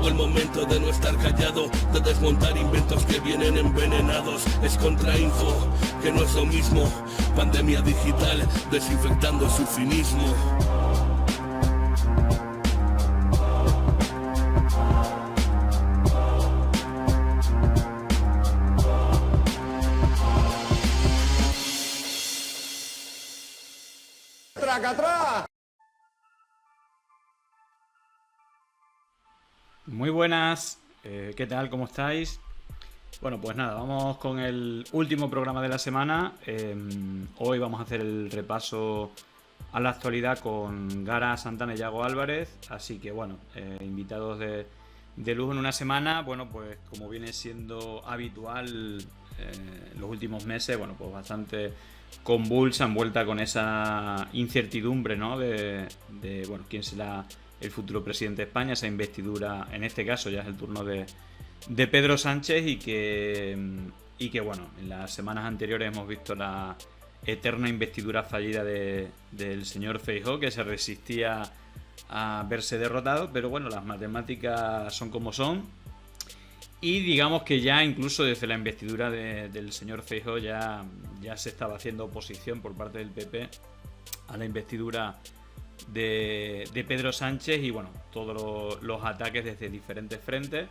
Llegó el momento de no estar callado, de desmontar inventos que vienen envenenados. Es contrainfo, que no es lo mismo. Pandemia digital, desinfectando su cinismo. Muy buenas, ¿qué tal? ¿Cómo estáis? Bueno, pues nada, vamos con el último programa de la semana. Hoy vamos a hacer el repaso a la actualidad con Gara Santana y Yago Álvarez. Así que bueno, invitados de lujo en una semana. Bueno, pues como viene siendo habitual los últimos meses, bueno, pues bastante convulsa, envuelta con esa incertidumbre, ¿no? De bueno, quién será el futuro presidente de España, esa investidura, en este caso ya es el turno de Pedro Sánchez y que bueno, en las semanas anteriores hemos visto la eterna investidura fallida del señor Feijóo, que se resistía a verse derrotado, pero bueno, las matemáticas son como son y digamos que ya incluso desde la investidura del señor Feijóo ya se estaba haciendo oposición por parte del PP a la investidura de Pedro Sánchez y bueno, todos los ataques desde diferentes frentes.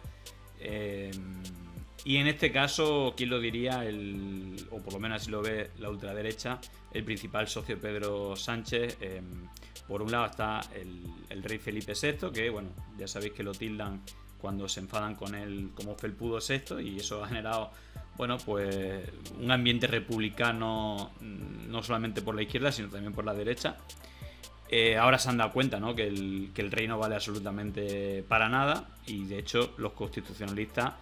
Y en este caso, ¿quién lo diría? O por lo menos así lo ve la ultraderecha, el principal socio de Pedro Sánchez. Por un lado está el rey Felipe VI, que bueno, ya sabéis que lo tildan cuando se enfadan con él como felpudo VI, y eso ha generado, bueno, pues un ambiente republicano, no solamente por la izquierda, sino también por la derecha. Ahora se han dado cuenta, ¿no? que el rey no vale absolutamente para nada, y de hecho los constitucionalistas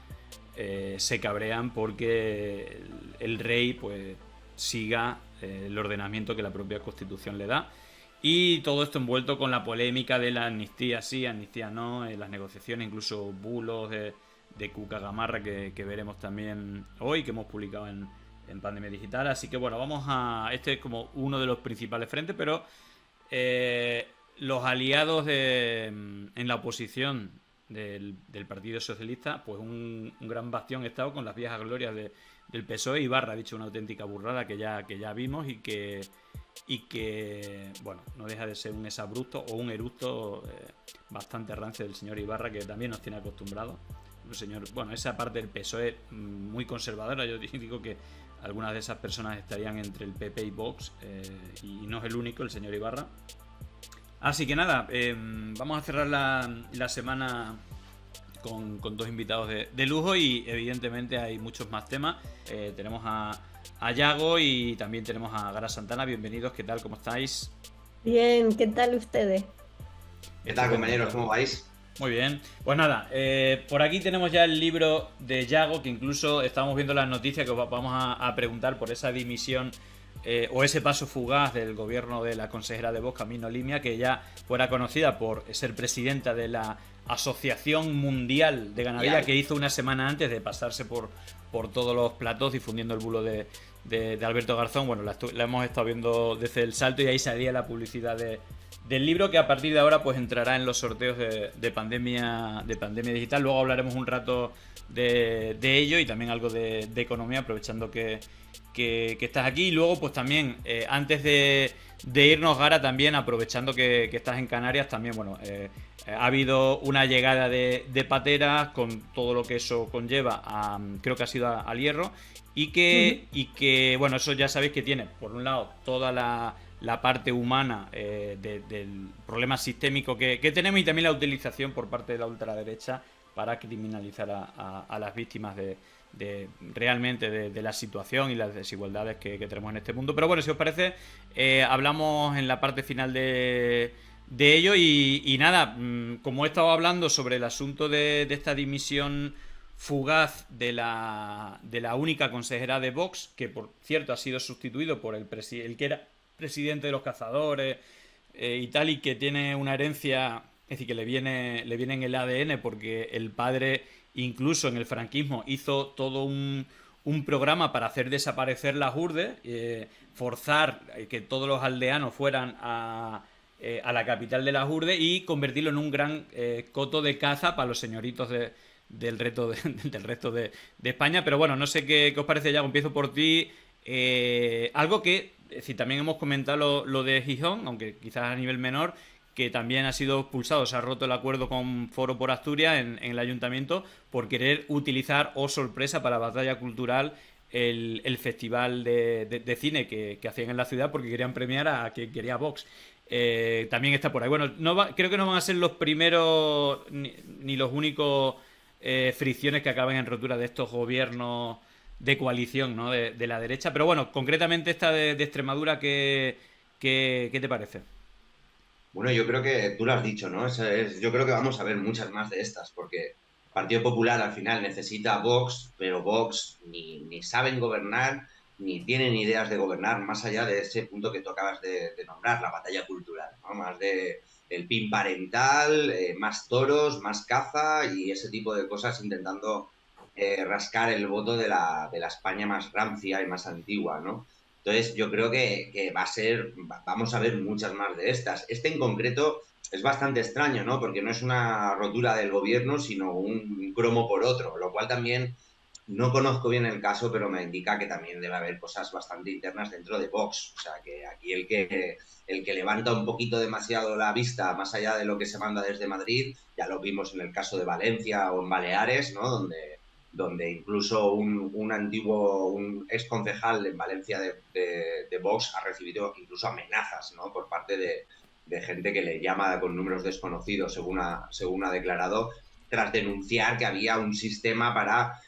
se cabrean porque el rey pues siga el ordenamiento que la propia Constitución le da, y todo esto envuelto con la polémica de la amnistía sí, amnistía no, las negociaciones, incluso bulos de Cuca Gamarra que veremos también hoy, que hemos publicado en Pandemia Digital. Así que bueno, este es como uno de los principales frentes, pero los aliados en la oposición del Partido Socialista, pues un gran bastión ha estado con las viejas glorias del PSOE. Ibarra ha dicho una auténtica burrada que ya vimos y que bueno, no deja de ser un exabrupto o un eructo bastante rancio del señor Ibarra, que también nos tiene acostumbrados. Un señor, bueno, esa parte del PSOE muy conservadora. Yo digo que algunas de esas personas estarían entre el PP y Vox, y no es el único, el señor Ibarra. Así que nada, vamos a cerrar la semana con dos invitados de lujo, y evidentemente hay muchos más temas. Tenemos a Yago y también tenemos a Gara Santana. Bienvenidos, ¿qué tal? ¿Cómo estáis? Bien, ¿qué tal ustedes? ¿Qué tal, compañeros? ¿Cómo vais? Muy bien, pues nada, por aquí tenemos ya el libro de Yago, que incluso estábamos viendo las noticias que os vamos a preguntar por esa dimisión o ese paso fugaz del gobierno de la consejera de Vox, Camino Limia, que ya fuera conocida por ser presidenta de la Asociación Mundial de Ganadería, que hizo una semana antes de pasarse por todos los platos difundiendo el bulo de Alberto Garzón. Bueno, la hemos estado viendo desde el Salto, y ahí salía la publicidad del libro, que a partir de ahora pues entrará en los sorteos de pandemia digital. Luego hablaremos un rato de ello y también algo de economía, aprovechando que estás aquí. Y luego pues también antes de irnos, Gara, también aprovechando que estás en Canarias, también bueno, ha habido una llegada de pateras con todo lo que eso conlleva, creo que ha sido al Hierro, y que bueno, eso ya sabéis que tiene por un lado toda la parte humana del problema sistémico que tenemos, y también la utilización por parte de la ultraderecha para criminalizar a las víctimas realmente de la situación y las desigualdades que tenemos en este mundo. Pero bueno, si os parece, hablamos en la parte final de ello, y nada, como he estado hablando sobre el asunto de esta dimisión fugaz de la única consejera de Vox, que por cierto ha sido sustituido por el que era presidente de los cazadores y tal, y que tiene una herencia, es decir, que le viene en el ADN, porque el padre incluso en el franquismo hizo todo un programa para hacer desaparecer las urdes, forzar que todos los aldeanos fueran a a la capital de las Urdes y convertirlo en un gran coto de caza para los señoritos del resto de España. Pero bueno, no sé qué os parece, Yago, empiezo por ti. Algo que, es decir, también hemos comentado lo de Gijón, aunque quizás a nivel menor, que también ha sido expulsado, se ha roto el acuerdo con Foro por Asturias en el ayuntamiento por querer utilizar, oh sorpresa, para batalla cultural el festival de cine que hacían en la ciudad porque querían premiar a quien quería Vox. También está por ahí. Bueno, creo que no van a ser los primeros ni los únicos fricciones que acaben en rotura de estos gobiernos de coalición, ¿no? de la derecha. Pero bueno, concretamente esta de Extremadura, ¿qué te parece? Bueno, yo creo que tú lo has dicho, ¿no? Yo creo que vamos a ver muchas más de estas, porque el Partido Popular al final necesita a Vox, pero Vox ni saben gobernar, ni tienen ideas de gobernar, más allá de ese punto que tú acabas de nombrar, la batalla cultural, ¿no? Más de el pin parental, más toros, más caza y ese tipo de cosas intentando rascar el voto de la España más rancia y más antigua, ¿no? Entonces, yo creo que vamos a ver muchas más de estas. Este en concreto es bastante extraño, ¿no? Porque no es una rotura del gobierno, sino un cromo por otro, lo cual también no conozco bien el caso, pero me indica que también debe haber cosas bastante internas dentro de Vox. O sea, que aquí el que levanta un poquito demasiado la vista, más allá de lo que se manda desde Madrid, ya lo vimos en el caso de Valencia o en Baleares, ¿no? Donde incluso un ex concejal en Valencia de Vox ha recibido incluso amenazas, ¿no? Por parte de gente que le llama con números desconocidos, según ha declarado, tras denunciar que había un sistema para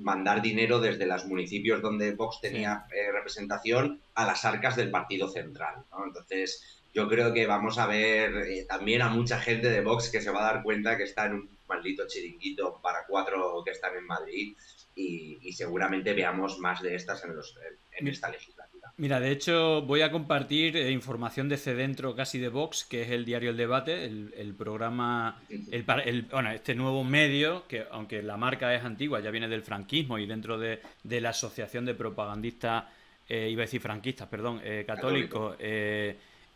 mandar dinero desde los municipios donde Vox tenía representación a las arcas del Partido Central, ¿no? Entonces, yo creo que vamos a ver también a mucha gente de Vox que se va a dar cuenta que está en un maldito chiringuito para 4 que están en Madrid y seguramente veamos más de estas en esta legislatura. Mira, de hecho voy a compartir información de Cedentro casi de Vox, que es el diario El Debate, el programa, bueno, este nuevo medio, que aunque la marca es antigua, ya viene del franquismo y dentro de la Asociación de Propagandistas, iba a decir franquistas, perdón, católicos,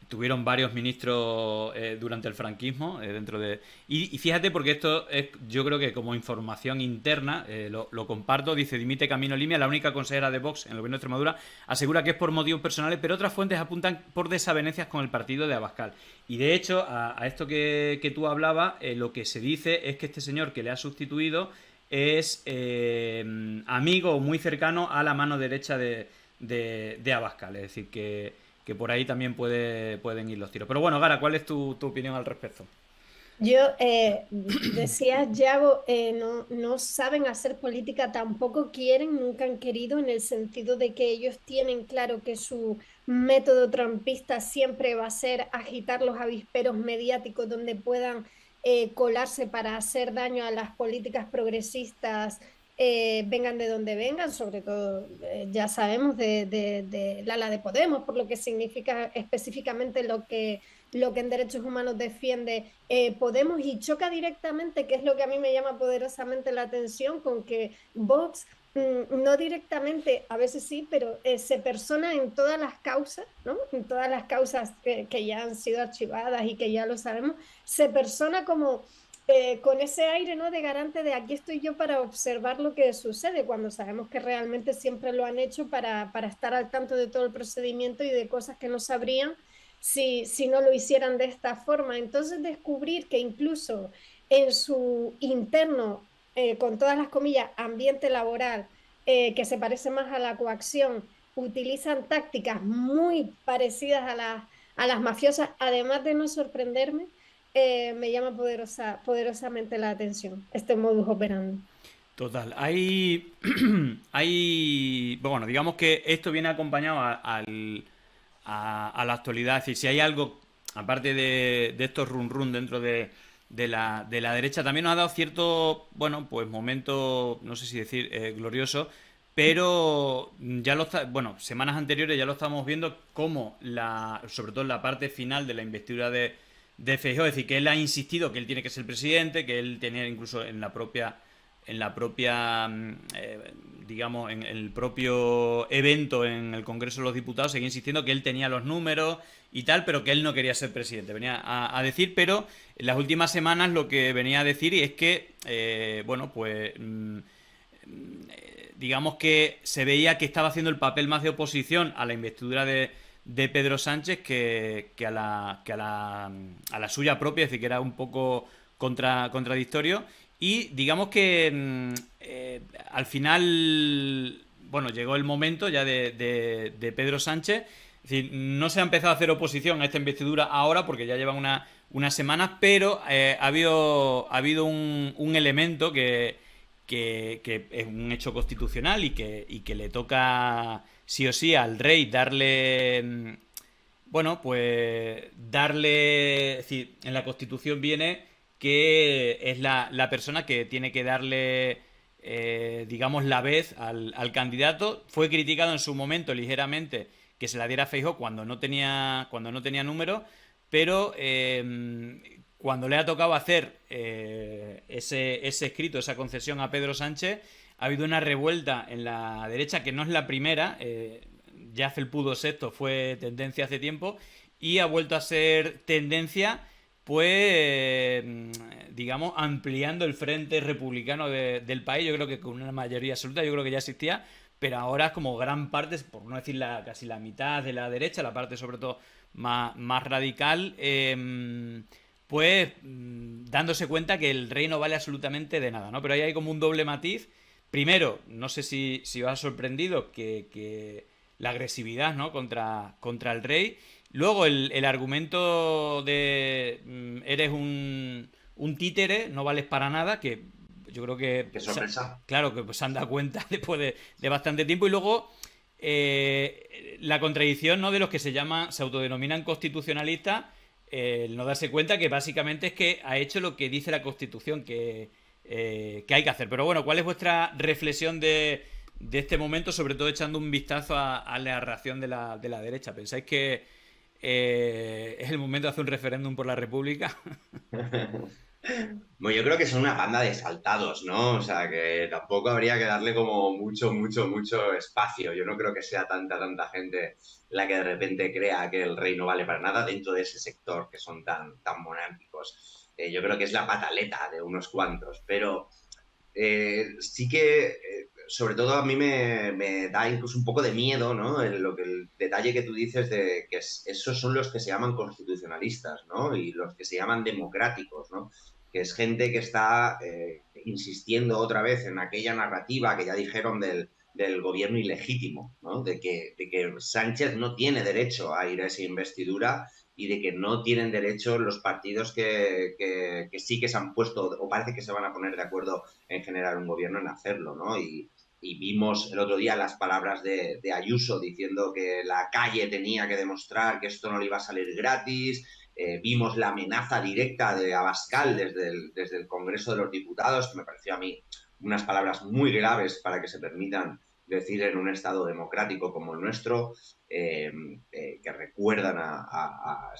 tuvieron varios ministros durante el franquismo dentro de... Y fíjate, porque esto es, yo creo que como información interna, lo comparto, dice: dimite Camino Limia, la única consejera de Vox en el gobierno de Extremadura, asegura que es por motivos personales, pero otras fuentes apuntan por desavenencias con el partido de Abascal. Y de hecho, a esto que tú hablabas, lo que se dice es que este señor que le ha sustituido es amigo o muy cercano a la mano derecha de Abascal, es decir, que por ahí también pueden ir los tiros. Pero bueno, Gara, ¿cuál es tu opinión al respecto? Yo decía, Yago, no saben hacer política, tampoco quieren, nunca han querido, en el sentido de que ellos tienen claro que su método trampista siempre va a ser agitar los avisperos mediáticos donde puedan colarse para hacer daño a las políticas progresistas, vengan de donde vengan, sobre todo ya sabemos del ala de Podemos, por lo que significa específicamente lo que en derechos humanos defiende Podemos, y choca directamente, que es lo que a mí me llama poderosamente la atención, con que Vox no directamente, a veces sí, pero se persona en todas las causas, ¿no? En todas las causas que ya han sido archivadas y que ya lo sabemos, se persona como con ese aire, ¿no?, de garante de aquí estoy yo para observar lo que sucede, cuando sabemos que realmente siempre lo han hecho para estar al tanto de todo el procedimiento y de cosas que no sabrían si no lo hicieran de esta forma. Entonces, descubrir que incluso en su interno, con todas las comillas, ambiente laboral, que se parece más a la coacción, utilizan tácticas muy parecidas a las mafiosas, además de no sorprenderme, me llama poderosamente la atención este modus operandi. Total. Bueno, digamos que esto viene acompañado a la actualidad. Es decir, si hay algo, aparte de estos run dentro de la derecha, también nos ha dado cierto, bueno, pues momento, no sé si decir glorioso, pero ya semanas anteriores ya lo estamos viendo como sobre todo en la parte final de la investidura de Feijóo, es decir, que él ha insistido que él tiene que ser presidente, que él tenía incluso en la propia la propia, digamos, en el propio evento en el Congreso de los Diputados, seguía insistiendo que él tenía los números y tal, pero que él no quería ser presidente. Venía a decir, pero en las últimas semanas lo que venía a decir es que, bueno, pues digamos que se veía que estaba haciendo el papel más de oposición a la investidura de Pedro Sánchez que a la suya propia, es decir, que era un poco contradictorio. Y digamos que al final, bueno, llegó el momento ya de Pedro Sánchez. Es decir, no se ha empezado a hacer oposición a esta investidura ahora porque ya llevan unas semanas, pero ha habido un elemento que es un hecho constitucional y que le toca sí o sí al rey darle, bueno, pues darle, es decir, en la Constitución viene que es la persona que tiene que darle, digamos, la vez al candidato. Fue criticado en su momento ligeramente que se la diera a Feijóo cuando no tenía número, pero cuando le ha tocado hacer ese escrito, esa concesión a Pedro Sánchez, ha habido una revuelta en la derecha que no es la primera. Ya Felpudo VI fue tendencia hace tiempo y ha vuelto a ser tendencia, pues, digamos, ampliando el frente republicano del país. Yo creo que con una mayoría absoluta, yo creo que ya existía, pero ahora es como gran parte, por no decir casi la mitad de la derecha, la parte sobre todo más radical, pues dándose cuenta que el rey no vale absolutamente de nada, ¿no? Pero ahí hay como un doble matiz. Primero, no sé si os ha sorprendido que la agresividad, ¿no?, contra el rey. Luego el argumento de eres un títere, no vales para nada, que yo creo que... Qué sorpresa. Claro, que pues se han dado cuenta después de bastante tiempo. Y luego la contradicción, ¿no?, de los que se autodenominan constitucionalistas, el no darse cuenta que básicamente es que ha hecho lo que dice la Constitución que hay que hacer. Pero bueno, ¿cuál es vuestra reflexión de este momento, sobre todo echando un vistazo a la reacción de la derecha? ¿Pensáis que es el momento de hacer un referéndum por la República? Bueno, yo creo que son una banda de exaltados, ¿no? O sea, que tampoco habría que darle como mucho espacio. Yo no creo que sea tanta gente la que de repente crea que el rey no vale para nada dentro de ese sector que son tan monárquicos. Yo creo que es la pataleta de unos cuantos, pero sí que, sobre todo a mí me da incluso un poco de miedo, ¿no? El detalle que tú dices de que esos son los que se llaman constitucionalistas, ¿no? Y los que se llaman democráticos, ¿no? Que es gente que está insistiendo otra vez en aquella narrativa que ya dijeron del gobierno ilegítimo, ¿no? De que Sánchez no tiene derecho a ir a esa investidura y de que no tienen derecho los partidos que sí que se han puesto o parece que se van a poner de acuerdo en generar un gobierno en hacerlo, ¿no? Y vimos el otro día las palabras de Ayuso diciendo que la calle tenía que demostrar que esto no le iba a salir gratis. Vimos la amenaza directa de Abascal desde el Congreso de los Diputados, que me pareció a mí unas palabras muy graves para que se permitan decir en un Estado democrático como el nuestro, que recuerdan a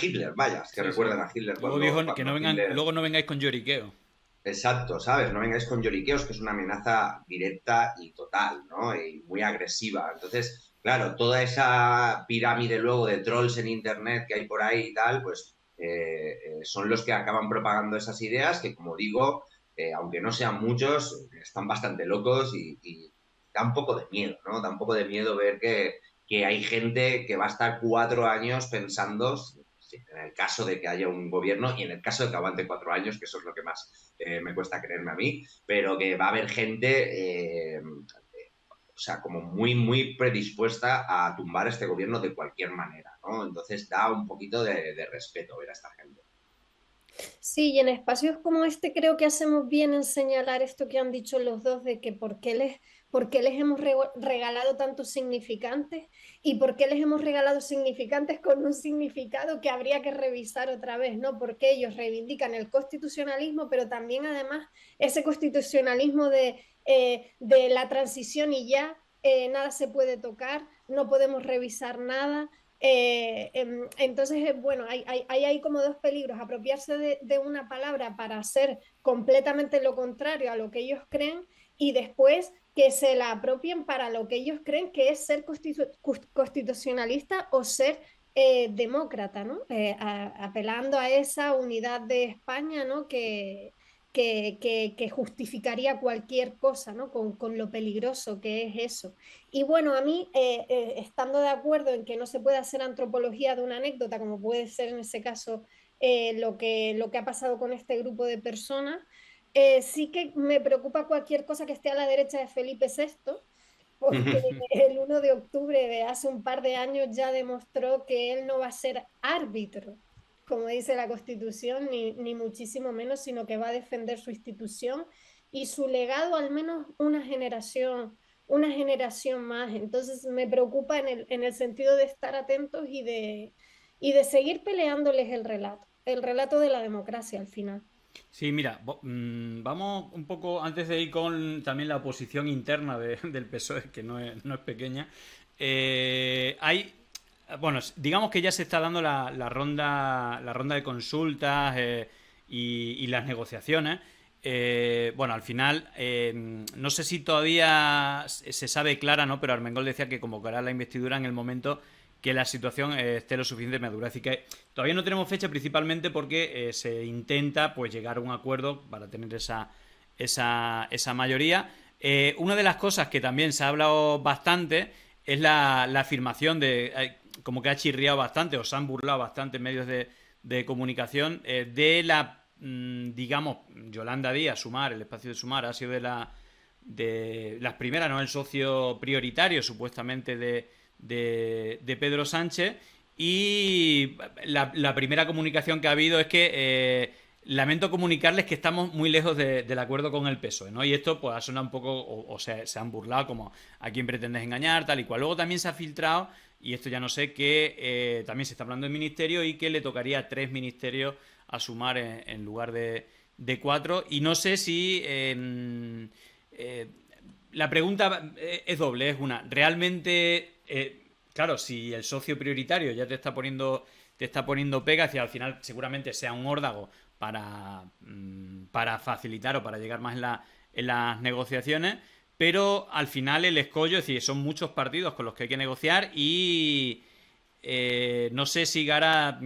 Hitler, vaya, que recuerdan a Hitler. Luego dijo que luego no vengáis con lloriqueo. Exacto, ¿sabes? No vengáis con lloriqueos, que es una amenaza directa y total, ¿no? Y muy agresiva. Entonces, claro, toda esa pirámide luego de trolls en Internet que hay por ahí y tal, pues son los que acaban propagando esas ideas que, como digo, aunque no sean muchos, están bastante locos y da un poco de miedo, ¿no? Da un poco de miedo ver que hay gente que va a estar 4 años pensando, en el caso de que haya un gobierno y en el caso de que aguante 4 años, que eso es lo que más me cuesta creerme a mí, pero que va a haber gente, o sea, como muy predispuesta a tumbar este gobierno de cualquier manera, ¿no? Entonces da un poquito de respeto ver a esta gente. Sí, y en espacios como este creo que hacemos bien en señalar esto que han dicho los dos, de que por qué les hemos regalado tantos significantes y por qué les hemos regalado significantes con un significado que habría que revisar otra vez, ¿no? Porque ellos reivindican el constitucionalismo, pero también además ese constitucionalismo de la transición y ya nada se puede tocar, no podemos revisar nada. Entonces, bueno, hay como dos peligros: apropiarse de una palabra para hacer completamente lo contrario a lo que ellos creen, y después que se la apropien para lo que ellos creen que es ser constitucionalista o ser demócrata, ¿no? Apelando a esa unidad de España, ¿no? Que justificaría cualquier cosa, ¿no? Con lo peligroso que es eso. Y bueno, a mí, estando de acuerdo en que no se puede hacer antropología de una anécdota, como puede ser en ese caso lo que ha pasado con este grupo de personas, sí que me preocupa cualquier cosa que esté a la derecha de Felipe VI, porque el 1 de octubre de hace un par de años ya demostró que él no va a ser árbitro, como dice la Constitución, ni muchísimo menos, sino que va a defender su institución y su legado al menos una generación más. Entonces me preocupa en el sentido de estar atentos y de seguir peleándoles el relato de la democracia al final. Sí, mira, vamos un poco, antes de ir con también la oposición interna del PSOE, que no es pequeña. Hay, bueno, digamos que ya se está dando la ronda de consultas y las negociaciones. Bueno, al final, no sé si todavía se sabe clara, ¿no? Pero Armengol decía que convocará la investidura en el momento que la situación esté lo suficiente madura. Así que todavía no tenemos fecha, principalmente porque se intenta pues llegar a un acuerdo para tener esa mayoría. Una de las cosas que también se ha hablado bastante es la afirmación como que ha chirriado bastante o se han burlado bastante en medios de comunicación de digamos, Yolanda Díaz, Sumar, el espacio de Sumar ha sido de las primeras, ¿no? El socio prioritario supuestamente de Pedro Sánchez, y la primera comunicación que ha habido es que lamento comunicarles que estamos muy lejos del acuerdo con el PSOE, ¿no? Y esto pues ha sonado un poco, o sea, se han burlado como a quién pretendes engañar, tal y cual. Luego también se ha filtrado, y esto ya no sé, que también se está hablando del ministerio y que le tocaría 3 ministerios a Sumar en lugar de 4. Y no sé si la pregunta es doble, es una, realmente, claro, si el socio prioritario ya te está poniendo pegas, y al final seguramente sea un órdago para facilitar o para llegar más en las negociaciones, pero al final el escollo, es decir, son muchos partidos con los que hay que negociar y no sé si Gara,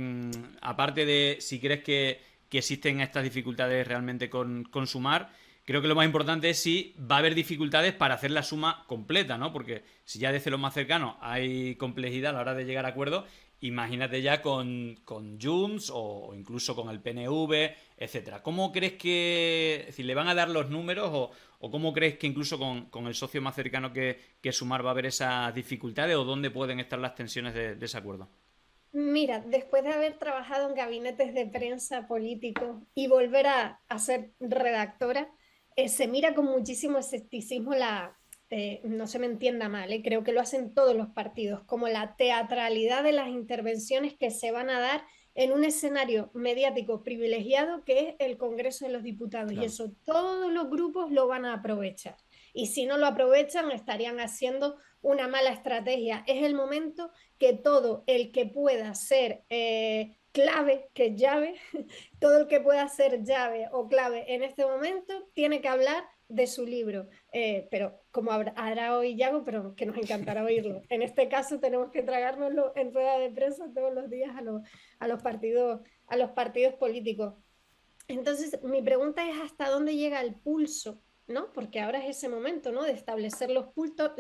aparte de si crees que existen estas dificultades realmente con Sumar, creo que lo más importante es si va a haber dificultades para hacer la suma completa, ¿no? Porque si ya desde lo más cercano hay complejidad a la hora de llegar a acuerdos, imagínate ya con Junts o incluso con el PNV, etcétera. ¿Cómo crees que, si le van a dar los números o cómo crees que incluso con el socio más cercano que Sumar va a haber esas dificultades, o dónde pueden estar las tensiones de ese acuerdo? Mira, después de haber trabajado en gabinetes de prensa políticos y volver a ser redactora, se mira con muchísimo escepticismo no se me entienda mal, creo que lo hacen todos los partidos, como la teatralidad de las intervenciones que se van a dar en un escenario mediático privilegiado que es el Congreso de los Diputados. Y Claro. eso todos los grupos lo van a aprovechar. Y si no lo aprovechan, estarían haciendo una mala estrategia. Es el momento que todo el que pueda ser clave, que es llave, todo el que pueda ser llave o clave en este momento tiene que hablar de su libro, pero como hará hoy Yago, pero que nos encantará oírlo. En este caso tenemos que tragárnoslo en rueda de prensa todos los días a los partidos políticos. Entonces, mi pregunta es hasta dónde llega el pulso, ¿no? Porque ahora es ese momento, ¿no? De establecer los pulsos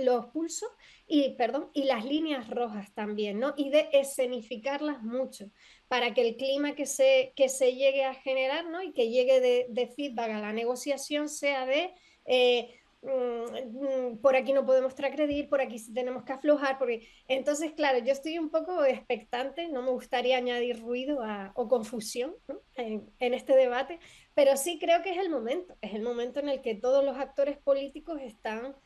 y las líneas rojas también, ¿no? Y de escenificarlas mucho para que el clima que se llegue a generar, ¿no? Y que llegue de feedback a la negociación sea de por aquí no podemos transgredir, por aquí sí tenemos que aflojar, porque entonces, claro, yo estoy un poco expectante, no me gustaría añadir ruido o confusión, ¿no? en este debate, pero sí creo que es el momento en el que todos los actores políticos están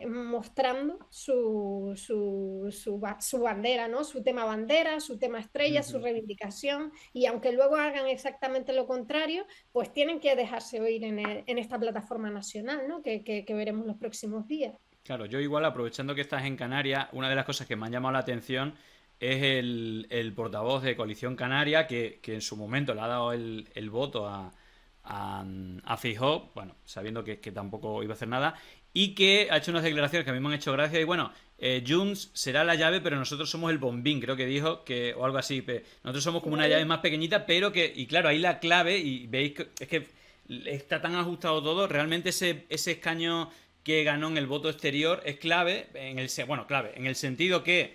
mostrando su bandera, ¿no? Su tema bandera, su tema estrella, su reivindicación, y aunque luego hagan exactamente lo contrario, pues tienen que dejarse oír en esta plataforma nacional, ¿no? Que veremos los próximos días. Claro, yo igual, aprovechando que estás en Canarias, una de las cosas que me han llamado la atención es el portavoz de Coalición Canaria que en su momento le ha dado el voto a Feijóo, bueno, sabiendo que tampoco iba a hacer nada, y que ha hecho unas declaraciones que a mí me han hecho gracia, y bueno, Junts será la llave, pero nosotros somos el bombín, creo que dijo, o algo así, nosotros somos como una llave más pequeñita, pero y claro, ahí la clave, y veis que es que está tan ajustado todo, realmente ese escaño que ganó en el voto exterior es clave, clave, en el sentido que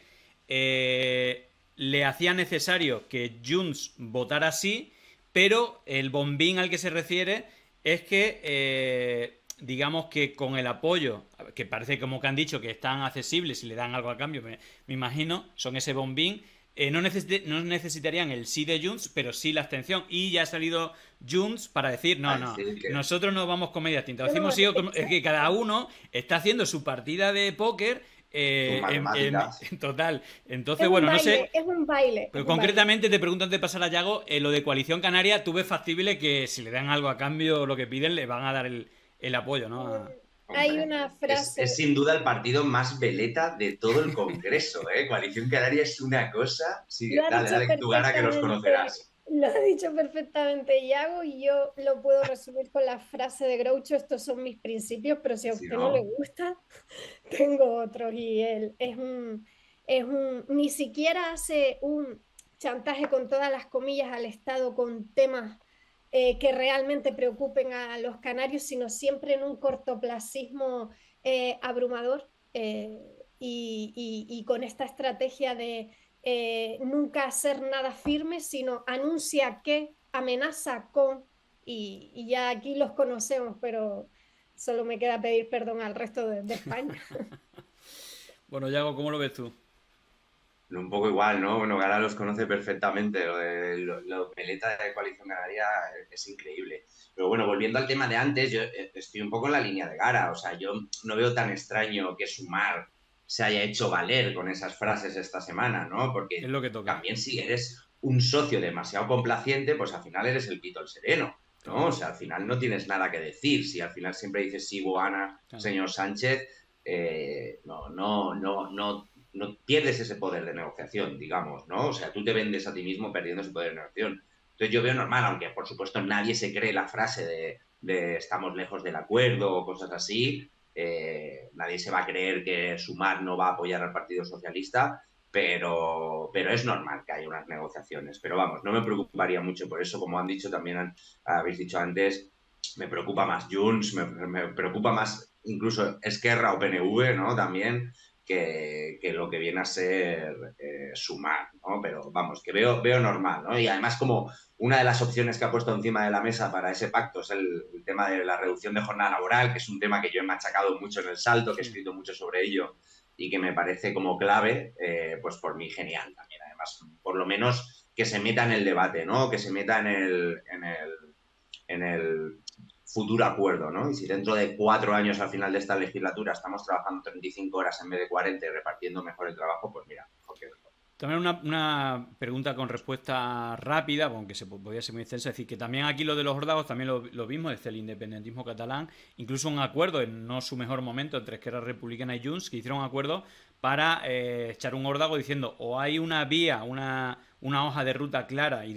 le hacía necesario que Junts votara sí, pero el bombín al que se refiere es que, digamos que con el apoyo, que parece como que han dicho que están accesibles y le dan algo a cambio, me imagino, son ese bombín, no necesitarían el sí de Junts, pero sí la abstención. Y ya ha salido Junts para decir, no, nosotros no vamos con medias tintas. Decimos sí, es que cada uno está haciendo su partida de póker. Total. Entonces, no sé. Es un baile. Pero concretamente te pregunto antes de pasar a Yago, lo de Coalición Canaria, ¿tú ves factible que si le dan algo a cambio lo que piden, le van a dar el apoyo, ¿no? Hay una frase. Es sin duda el partido más veleta de todo el Congreso, ¿eh? Coalición Canaria es una cosa. Sí, dale tu gana que los conocerás. Lo ha dicho perfectamente Yago, y yo lo puedo resumir con la frase de Groucho: estos son mis principios, pero si a usted no le gusta, tengo otros. Y él ni siquiera hace un chantaje con todas las comillas al Estado con temas que realmente preocupen a los canarios, sino siempre en un cortoplacismo abrumador, y con esta estrategia de nunca hacer nada firme, sino anuncia que, amenaza con, y ya aquí los conocemos, pero solo me queda pedir perdón al resto de España. Bueno, Yago, ¿cómo lo ves tú? Un poco igual, ¿no? Bueno, Gara los conoce perfectamente, lo peleta de Coalición Canaria es increíble. Pero bueno, volviendo al tema de antes, yo estoy un poco en la línea de Gara, o sea, yo no veo tan extraño que Sumar se haya hecho valer con esas frases esta semana, ¿no? Porque es lo que toca. También si eres un socio demasiado complaciente, pues al final eres el pito el sereno, ¿no? O sea, al final no tienes nada que decir, si al final siempre dices sí, Boana, señor Sánchez, no pierdes ese poder de negociación, digamos, ¿no? O sea, tú te vendes a ti mismo perdiendo ese poder de negociación. Entonces yo veo normal, aunque por supuesto nadie se cree la frase de estamos lejos del acuerdo o cosas así, nadie se va a creer que Sumar no va a apoyar al Partido Socialista, pero es normal que haya unas negociaciones. Pero vamos, no me preocuparía mucho por eso, como han dicho también, habéis dicho antes, me preocupa más Junts, me preocupa más incluso Esquerra o PNV, ¿no? También, que lo que viene a ser Sumar, ¿no? Pero vamos, que veo normal, ¿no? Y además como una de las opciones que ha puesto encima de la mesa para ese pacto es el tema de la reducción de jornada laboral, que es un tema que yo he machacado mucho en El Salto, que he escrito mucho sobre ello y que me parece como clave, pues por mí genial también. Además, por lo menos que se meta en el debate, ¿no? Que se meta en el futuro acuerdo, ¿no? Y si dentro de 4 años al final de esta legislatura estamos trabajando 35 horas en vez de 40 y repartiendo mejor el trabajo, pues mira, mejor que mejor. También una pregunta con respuesta rápida, aunque podría ser muy extensa, es decir, que también aquí lo de los órdagos también lo vimos desde el independentismo catalán, incluso un acuerdo en no su mejor momento entre Esquerra Republicana y Junts, que hicieron un acuerdo para echar un órdago diciendo o hay una vía, una hoja de ruta clara y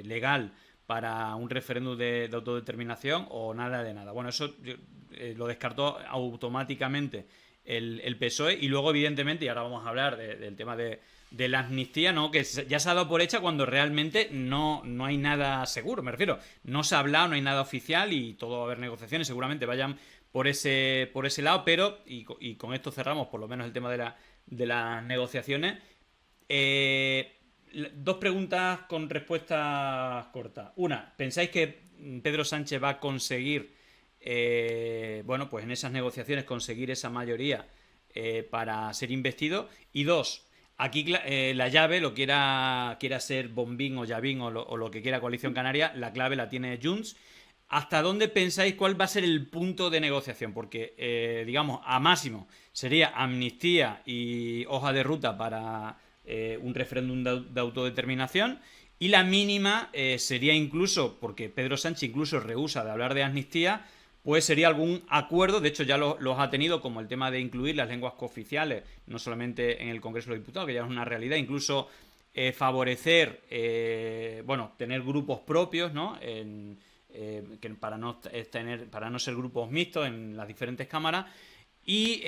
legal para un referéndum de autodeterminación o nada de nada. Bueno, eso lo descartó automáticamente el PSOE, y luego evidentemente, y ahora vamos a hablar del tema de la amnistía, ¿no? Que ya se ha dado por hecha cuando realmente no hay nada seguro, me refiero. No se ha hablado, no hay nada oficial y todo va a haber negociaciones, seguramente vayan por ese lado, pero, y con esto cerramos por lo menos el tema de las negociaciones. 2 preguntas con respuestas cortas. Una, ¿pensáis que Pedro Sánchez va a conseguir, pues en esas negociaciones conseguir esa mayoría para ser investido? Y 2, aquí la llave, lo quiera ser Bombín o Llavín o lo que quiera Coalición Canaria, la clave la tiene Junts. ¿Hasta dónde pensáis cuál va a ser el punto de negociación? Porque, digamos, a máximo sería amnistía y hoja de ruta para un referéndum de autodeterminación, y la mínima sería incluso, porque Pedro Sánchez incluso rehúsa de hablar de amnistía, pues sería algún acuerdo, de hecho ya los ha tenido, como el tema de incluir las lenguas cooficiales, no solamente en el Congreso de los Diputados, que ya es una realidad, incluso favorecer, tener grupos propios, ¿no? Para no ser grupos mixtos en las diferentes cámaras. Y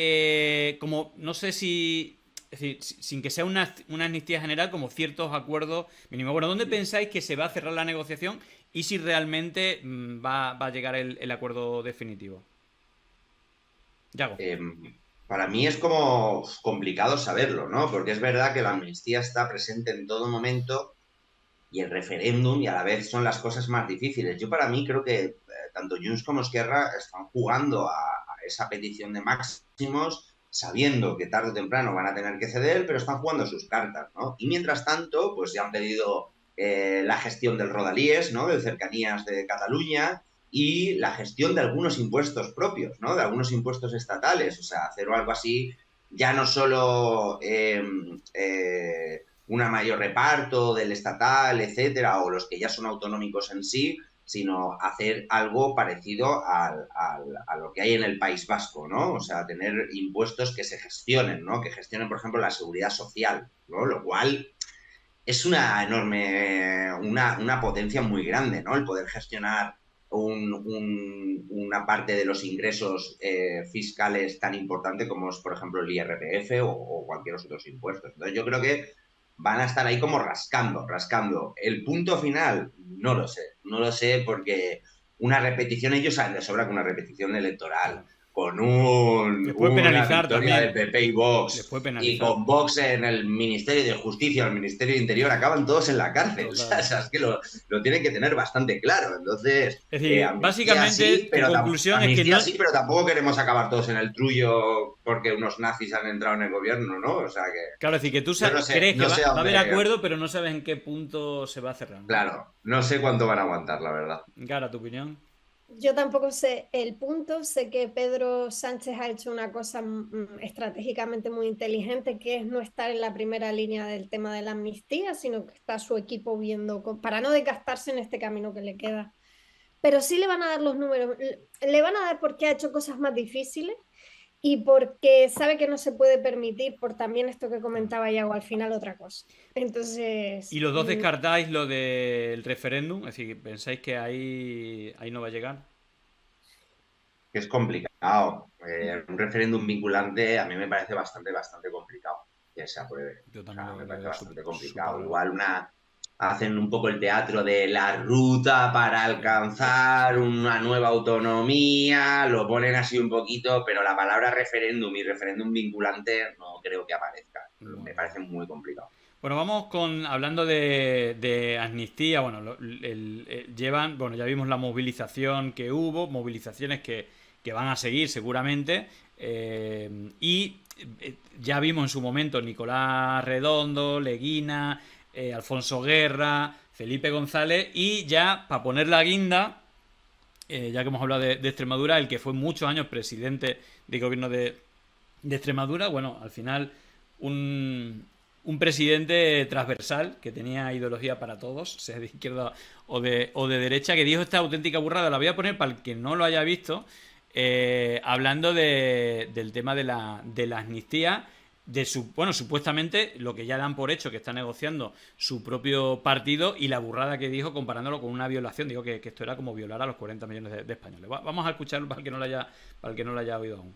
como no sé si, es decir, sin que sea una amnistía general, como ciertos acuerdos mínimos. Bueno, ¿dónde pensáis que se va a cerrar la negociación y si realmente va a llegar el acuerdo definitivo? Yago. Para mí es como complicado saberlo, ¿no? Porque es verdad que la amnistía está presente en todo momento y el referéndum y a la vez son las cosas más difíciles. Yo para mí creo que tanto Junts como Esquerra están jugando a esa petición de máximos sabiendo que tarde o temprano van a tener que ceder, pero están jugando sus cartas, ¿no? Y mientras tanto, pues ya han pedido la gestión del Rodalies, ¿no? De Cercanías de Cataluña y la gestión de algunos impuestos propios, ¿no? De algunos impuestos estatales, o sea, hacer algo así, ya no solo un mayor reparto del estatal, etcétera, o los que ya son autonómicos en sí, sino hacer algo parecido a lo que hay en el País Vasco, ¿no? O sea, tener impuestos que se gestionen, ¿no? Que gestionen, por ejemplo, la seguridad social, ¿no? Lo cual es una enorme, una potencia muy grande, ¿no? El poder gestionar una parte de los ingresos fiscales tan importante como es, por ejemplo, el IRPF o cualquier otros impuestos. Entonces, yo creo que van a estar ahí como rascando. El punto final, no lo sé porque una repetición, ellos saben de sobra que una repetición electoral con una victoria del PP y Vox y con Vox en el Ministerio de Justicia, el Ministerio de Interior, acaban todos en la cárcel. O sea, es que lo tienen que tener bastante claro. Entonces, es decir, básicamente, sí, pero conclusión es que no... sí, pero tampoco queremos acabar todos en el trullo porque unos nazis han entrado en el gobierno, ¿no? O sea que... Claro, es decir, que tú crees que va a haber acuerdo, pero no sabes en qué punto se va a cerrar, ¿no? Claro, no sé cuánto van a aguantar, la verdad. Gara, ¿tu opinión? Yo tampoco sé el punto, sé que Pedro Sánchez ha hecho una cosa estratégicamente muy inteligente, que es no estar en la primera línea del tema de la amnistía, sino que está su equipo viendo, para no desgastarse en este camino que le queda. Pero sí le van a dar los números, le van a dar porque ha hecho cosas más difíciles y porque sabe que no se puede permitir por también esto que comentaba Yago, al final otra cosa. Entonces... ¿Y los dos descartáis lo del referéndum? Es decir, ¿pensáis que ahí no va a llegar? Es complicado. Un referéndum vinculante a mí me parece bastante complicado que se apruebe. Yo también me parece bastante complicado. super... Igual hacen un poco el teatro de la ruta para alcanzar una nueva autonomía, lo ponen así un poquito, pero la palabra referéndum y referéndum vinculante no creo que aparezca. Me parece muy complicado. Bueno, vamos hablando de amnistía, bueno, ya vimos la movilización que hubo, movilizaciones que van a seguir seguramente, y ya vimos en su momento Nicolás Redondo, Leguina, Alfonso Guerra, Felipe González, y ya para poner la guinda, ya que hemos hablado de Extremadura, el que fue muchos años presidente del gobierno de Extremadura, bueno, al final un presidente transversal que tenía ideología para todos, sea de izquierda o de derecha, que dijo esta auténtica burrada. La voy a poner para el que no lo haya visto, hablando del tema de la amnistía, supuestamente lo que ya dan por hecho que está negociando su propio partido, y la burrada que dijo comparándolo con una violación. Digo que esto era como violar a los 40 millones de españoles. Vamos a escucharlo para el que no lo haya oído aún.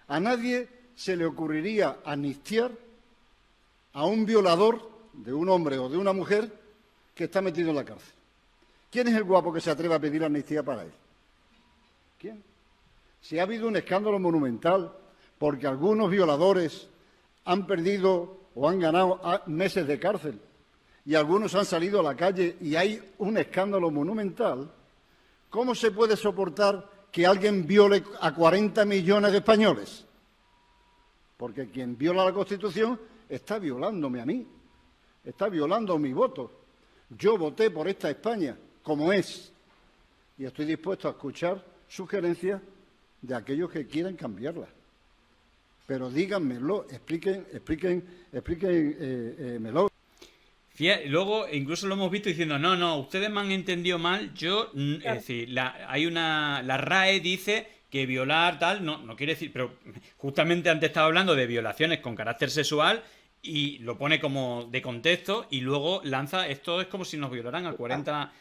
A nadie se le ocurriría amnistiar a un violador de un hombre o de una mujer que está metido en la cárcel. ¿Quién es el guapo que se atreve a pedir amnistía para él? ¿Quién? Si ha habido un escándalo monumental porque algunos violadores han perdido o han ganado meses de cárcel y algunos han salido a la calle y hay un escándalo monumental, ¿cómo se puede soportar que alguien viole a 40 millones de españoles? Porque quien viola la Constitución está violándome a mí, está violando mi voto. Yo voté por esta España como es y estoy dispuesto a escuchar sugerencias de aquellos que quieran cambiarla. Pero díganmelo, explíquenmelo. Luego incluso lo hemos visto diciendo, no, ustedes me han entendido mal, es Claro. decir, la RAE dice que violar tal, no quiere decir, pero justamente antes estaba hablando de violaciones con carácter sexual y lo pone como de contexto y luego lanza, esto es como si nos violaran a 40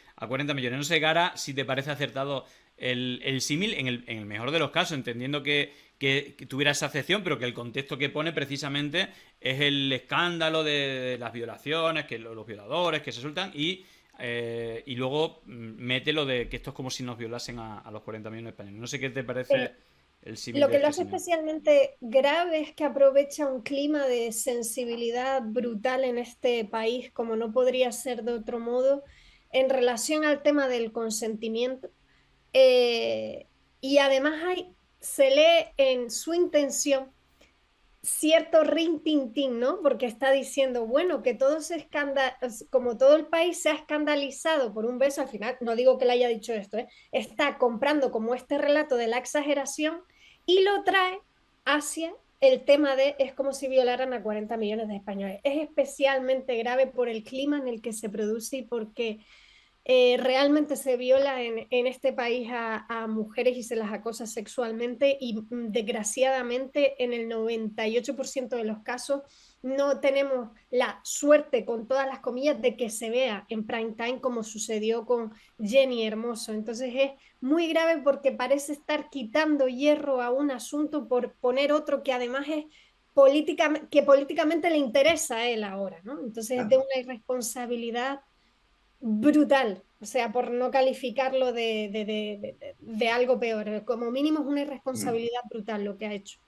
millones. No sé, Gara, si te parece acertado el símil en el mejor de los casos, entendiendo que tuviera esa acepción, pero que el contexto que pone precisamente es el escándalo de las violaciones, que los violadores que se sueltan y luego mete lo de que esto es como si nos violasen a los 40 millones de españoles. No sé qué te parece Eh, el símil Lo de que lo este hace señor. especialmente grave es que aprovecha un clima de sensibilidad brutal en este país, como no podría ser de otro modo, en relación al tema del consentimiento. Eh, y además se lee en su intención cierto rin-tin-tin, ¿no? Porque está diciendo, bueno, que todo como todo el país se ha escandalizado por un beso, al final, no digo que le haya dicho esto, ¿eh? Está comprando como este relato de la exageración y lo trae hacia el tema de es como si violaran a 40 millones de españoles. Es especialmente grave por el clima en el que se produce y porque realmente se viola en este país a mujeres y se las acosa sexualmente y desgraciadamente en el 98% de los casos no tenemos la suerte, con todas las comillas, de que se vea en prime time como sucedió con Jenny Hermoso. Entonces es muy grave porque parece estar quitando hierro a un asunto por poner otro que además es que políticamente le interesa a él ahora, ¿no? Entonces es de Claro. una irresponsabilidad brutal, o sea, por no calificarlo de algo peor. Como mínimo es una Mm. irresponsabilidad brutal lo que ha hecho.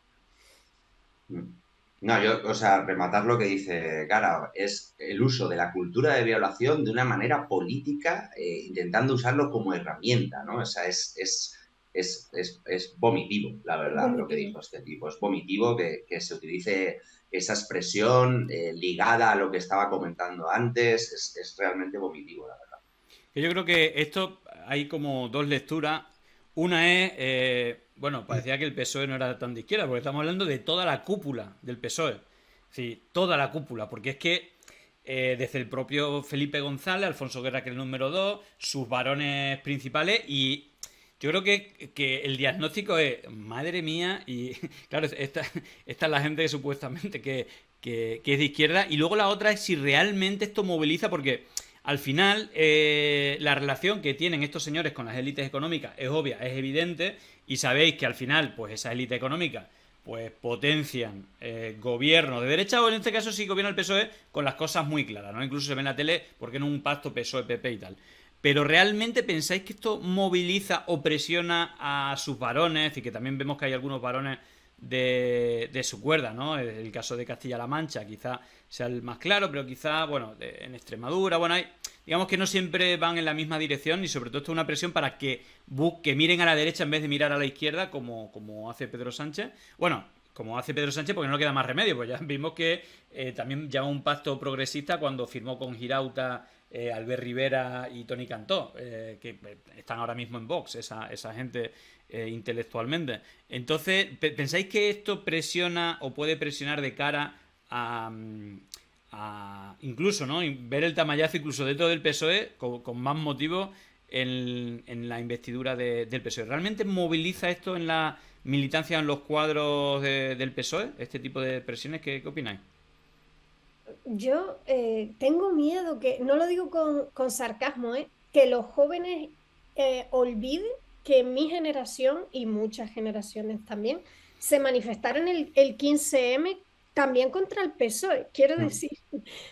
Mm. No, o sea, rematar lo que dice Gara, es el uso de la cultura de violación de una manera política, intentando usarlo como herramienta, ¿no? O sea, es vomitivo, la verdad, lo que Vomitivo. dijo este tipo. Es vomitivo que se utilice esa expresión ligada a lo que estaba comentando antes, es realmente vomitivo, la verdad. Que yo creo que esto hay como dos lecturas. Una es, bueno, parecía que el PSOE no era tan de izquierda, porque estamos hablando de toda la cúpula del PSOE. Sí, toda la cúpula, porque es que desde el propio Felipe González, Alfonso Guerra, que es el número 2, sus varones principales, y yo creo que el diagnóstico es, madre mía, y claro, esta es la gente que supuestamente que es de izquierda, y luego la otra es si realmente esto moviliza, porque al final la relación que tienen estos señores con las élites económicas es obvia, es evidente, y sabéis que al final, pues esa élite económica pues potencian gobierno de derecha o en este caso sí gobierna el PSOE con las cosas muy claras, ¿no? Incluso se ve en la tele porque no un pacto PSOE-PP y tal. Pero ¿realmente pensáis que esto moviliza o presiona a sus varones? Y que también vemos que hay algunos varones de su cuerda, ¿no? El caso de Castilla-La Mancha quizá sea el más claro, pero quizá, bueno, en Extremadura, bueno, hay, digamos que no siempre van en la misma dirección y sobre todo esto es una presión para que miren a la derecha en vez de mirar a la izquierda como hace Pedro Sánchez. Bueno, como hace Pedro Sánchez porque no le queda más remedio, pues ya vimos que también llama un pacto progresista cuando firmó con Girauta, Albert Rivera y Tony Cantó, que están ahora mismo en Vox, esa gente intelectualmente. Entonces, ¿pensáis que esto presiona o puede presionar de cara a incluso, ¿no? Ver el tamallazo incluso dentro del PSOE con más motivo en la investidura del PSOE? ¿Realmente moviliza esto en la militancia, en los cuadros del PSOE, este tipo de presiones? ¿Qué opináis? Yo tengo miedo que, no lo digo con sarcasmo, que los jóvenes olviden que en mi generación y muchas generaciones también se manifestaron el 15M también contra el PSOE. Quiero Mm. decir,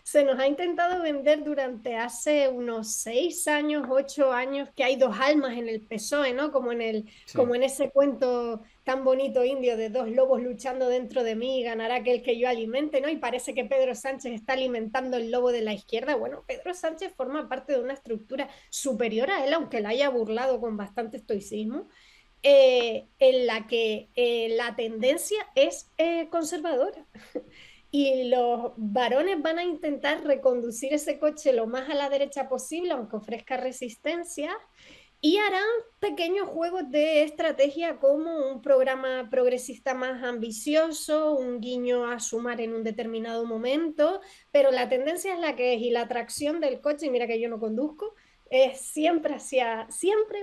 se nos ha intentado vender durante hace unos 6 años, 8 años, que hay dos almas en el PSOE, ¿no? Sí. Como en ese cuento tan bonito indio de dos lobos luchando dentro de mí, ganará aquel que yo alimente, ¿no? Y parece que Pedro Sánchez está alimentando el lobo de la izquierda. Bueno, Pedro Sánchez forma parte de una estructura superior a él, aunque la haya burlado con bastante estoicismo, en la que la tendencia es conservadora. Y los varones van a intentar reconducir ese coche lo más a la derecha posible, aunque ofrezca resistencia, y harán pequeños juegos de estrategia como un programa progresista más ambicioso, un guiño a sumar en un determinado momento, pero la tendencia es la que es y la atracción del coche, y mira que yo no conduzco, es siempre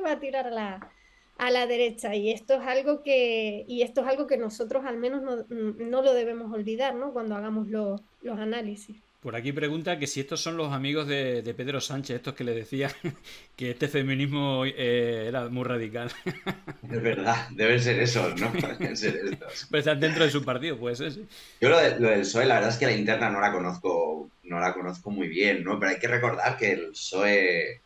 va a tirar a la derecha y esto es algo que nosotros al menos no lo debemos olvidar, ¿no? Cuando hagamos los análisis. Por aquí pregunta que si estos son los amigos de Pedro Sánchez, estos que le decía que este feminismo era muy radical. Es verdad, deben ser esos, ¿no? Deben ser estos. Pero están dentro de su partido, puede ser, sí. Yo lo del PSOE, la verdad es que la interna no la conozco muy bien, ¿no? Pero hay que recordar que el PSOE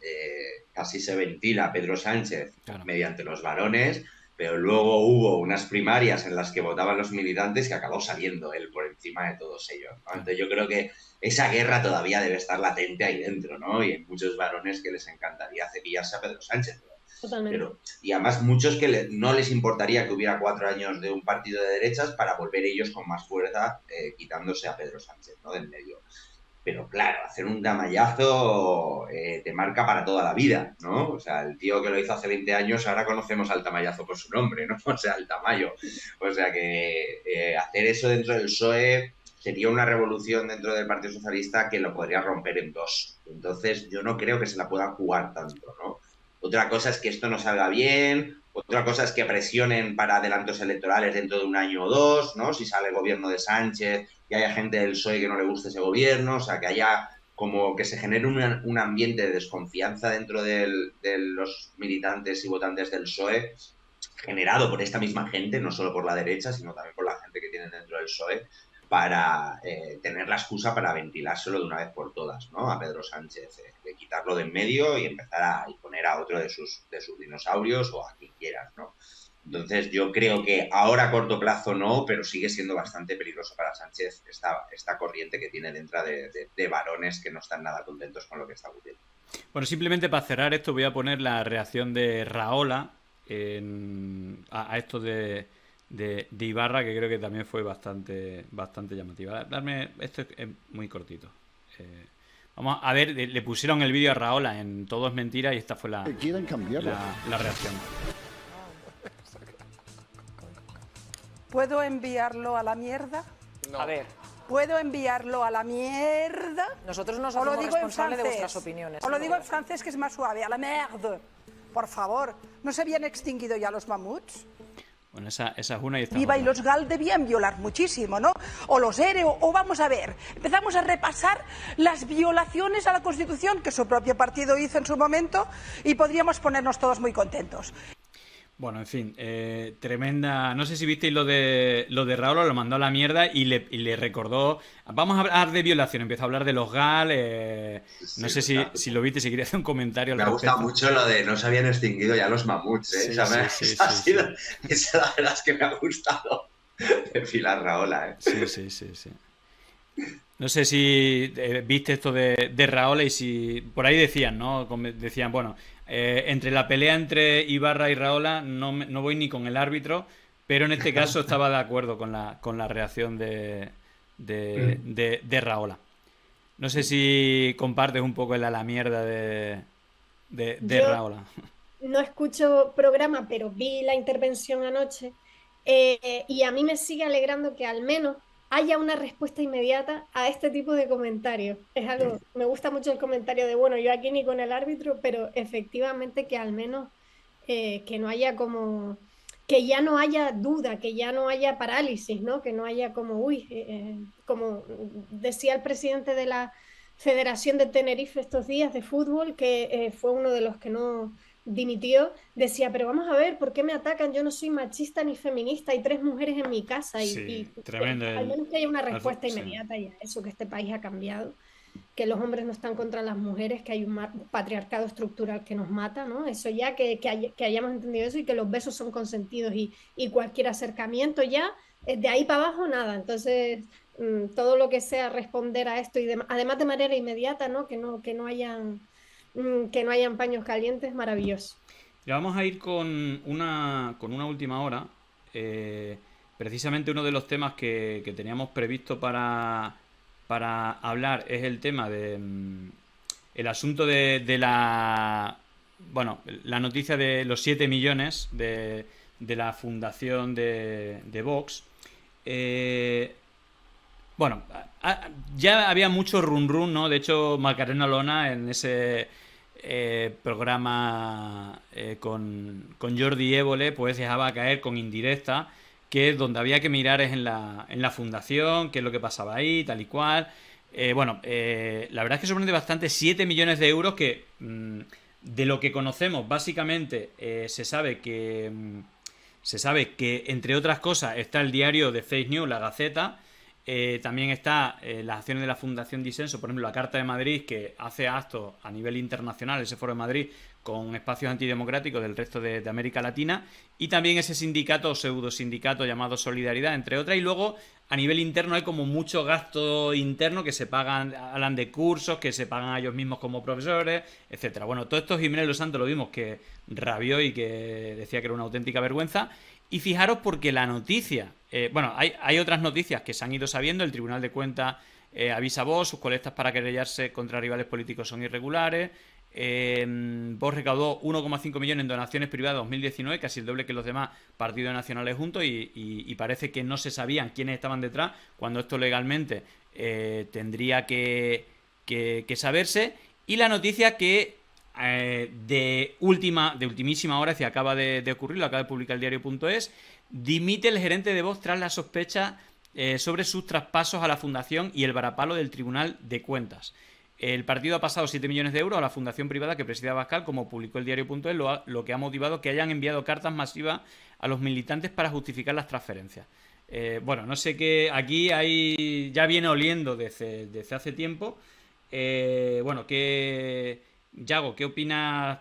casi se ventila a Pedro Sánchez Claro. mediante los varones, pero luego hubo unas primarias en las que votaban los militantes que acabó saliendo él por encima de todos ellos, ¿no? Entonces yo creo que esa guerra todavía debe estar latente ahí dentro, ¿no? Y hay muchos varones que les encantaría cepillarse a Pedro Sánchez. Totalmente. Y además muchos que no les importaría que hubiera 4 años de un partido de derechas para volver ellos con más fuerza quitándose a Pedro Sánchez, ¿no? Del medio. Pero claro, hacer un tamallazo te marca para toda la vida, ¿no? O sea, el tío que lo hizo hace 20 años, ahora conocemos al Tamayazo por su nombre, ¿no? O sea, el Tamayo. O sea que hacer eso dentro del PSOE sería una revolución dentro del Partido Socialista que lo podría romper en dos. Entonces, yo no creo que se la puedan jugar tanto, ¿no? Otra cosa es que esto no salga bien, otra cosa es que presionen para adelantos electorales dentro de un año o dos, ¿no? Si sale el gobierno de Sánchez y haya gente del PSOE que no le guste ese gobierno, o sea, que haya como que se genere un ambiente de desconfianza dentro de los militantes y votantes del PSOE, generado por esta misma gente, no solo por la derecha, sino también por la gente que tienen dentro del PSOE, para tener la excusa para ventilárselo de una vez por todas, ¿no? A Pedro Sánchez, de quitarlo de en medio y empezar a poner a otro de sus dinosaurios o a quien quieras, ¿no? Entonces yo creo que ahora a corto plazo no, pero sigue siendo bastante peligroso para Sánchez esta corriente que tiene dentro de varones que no están nada contentos con lo que está ocurriendo. Bueno, simplemente para cerrar esto voy a poner la reacción de Rahola a esto de Ibarra, que creo que también fue bastante llamativa. Esto es muy cortito. Vamos a ver, le pusieron el vídeo a Rahola en Todo es mentira y esta fue la reacción. ¿Puedo enviarlo a la mierda? No. A ver, ¿Puedo enviarlo a la mierda? nosotros nos Os lo hacemos digo en responsables de francés. vuestras opiniones. Os lo digo en francés, que es más suave. A la merde. Por favor, ¿no se habían extinguido ya los mamuts? Bueno, esa es una y esta Viva otra. y los GAL debían violar muchísimo, ¿no? O los ERE, o vamos a ver, empezamos a repasar las violaciones a la Constitución que su propio partido hizo en su momento y podríamos ponernos todos muy contentos. Bueno, en fin, tremenda. No sé si visteis lo de Rahola, lo mandó a la mierda y le recordó. Vamos a hablar de violación, empezó a hablar de los GAL. No sé si lo viste, si quería hacer un comentario al Me ha respecto. gustado mucho lo de no se habían extinguido ya los mamuts, ¿eh? Sí, Esa la verdad es que me ha gustado de Pilar Rahola, ¿eh? Sí. No sé si viste esto de Rahola y si. Por ahí decían, ¿no? Decían, bueno, entre la pelea entre Ibarra y Rahola no voy ni con el árbitro, pero en este caso estaba de acuerdo con la reacción de Rahola. No sé si compartes un poco el a la mierda de Yo Rahola. no escucho programa, pero vi la intervención anoche y a mí me sigue alegrando que al menos haya una respuesta inmediata a este tipo de comentarios. Es algo, me gusta mucho el comentario de, bueno, yo aquí ni con el árbitro, pero efectivamente que al menos que no haya como, que ya no haya duda, que ya no haya parálisis, ¿no? Que no haya como, como decía el presidente de la Federación de Tenerife estos días de fútbol, que fue uno de los que no dimitió, decía, pero vamos a ver, ¿por qué me atacan? Yo no soy machista ni feminista, hay 3 mujeres en mi casa Sí, tremendo. al menos que haya una respuesta sí. inmediata y a eso, que este país ha cambiado, que los hombres no están contra las mujeres, que hay un patriarcado estructural que nos mata, ¿no? Eso ya, que hayamos entendido eso y que los besos son consentidos y cualquier acercamiento ya, de ahí para abajo nada. Entonces, todo lo que sea responder a esto y además de manera inmediata, ¿no? Que no hayan paños calientes, maravilloso. Ya vamos a ir con una última hora. Precisamente uno de los temas que teníamos previsto para hablar es el tema de el asunto de la bueno, la noticia de los 7 millones de la fundación de Vox. Bueno, ya había mucho run, ¿no? De hecho, Macarena Olona en ese programa con Jordi Évole, pues dejaba caer con indirecta que donde había que mirar es en la fundación, qué es lo que pasaba ahí, tal y cual. La verdad es que sorprende bastante 7 millones de euros que, de lo que conocemos, básicamente se sabe que, entre otras cosas, está el diario de Fake News, La Gaceta. También está las acciones de la Fundación Disenso, por ejemplo, la Carta de Madrid, que hace actos a nivel internacional, ese Foro de Madrid, con espacios antidemocráticos del resto de América Latina, y también ese sindicato o pseudo sindicato llamado Solidaridad, entre otras. Y luego a nivel interno hay como mucho gasto interno que se pagan, hablan de cursos que se pagan a ellos mismos como profesores, etcétera. Bueno, todo esto Jiménez Los Santos lo vimos que rabió y que decía que era una auténtica vergüenza. Y fijaros porque la noticia, hay otras noticias que se han ido sabiendo. El Tribunal de Cuentas avisa a Vox, sus colectas para querellarse contra rivales políticos son irregulares. Vox recaudó 1,5 millones en donaciones privadas en 2019, casi el doble que los demás partidos nacionales juntos, y parece que no se sabían quiénes estaban detrás, cuando esto legalmente tendría que saberse. Y la noticia que de ultimísima hora, que acaba de ocurrir, lo acaba de publicar el diario.es, dimite el gerente de Vox tras la sospecha sobre sus traspasos a la fundación y el varapalo del Tribunal de Cuentas. El partido ha pasado 7 millones de euros a la fundación privada que preside Abascal, como publicó el diario.es, lo que ha motivado que hayan enviado cartas masivas a los militantes para justificar las transferencias. No sé qué, aquí ya viene oliendo desde hace tiempo. Yago, ¿qué opinas?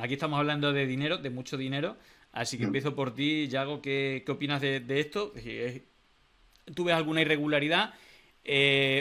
Aquí estamos hablando de dinero, de mucho dinero, así que empiezo por ti, Yago. ¿Qué opinas de esto? ¿Tú ves alguna irregularidad?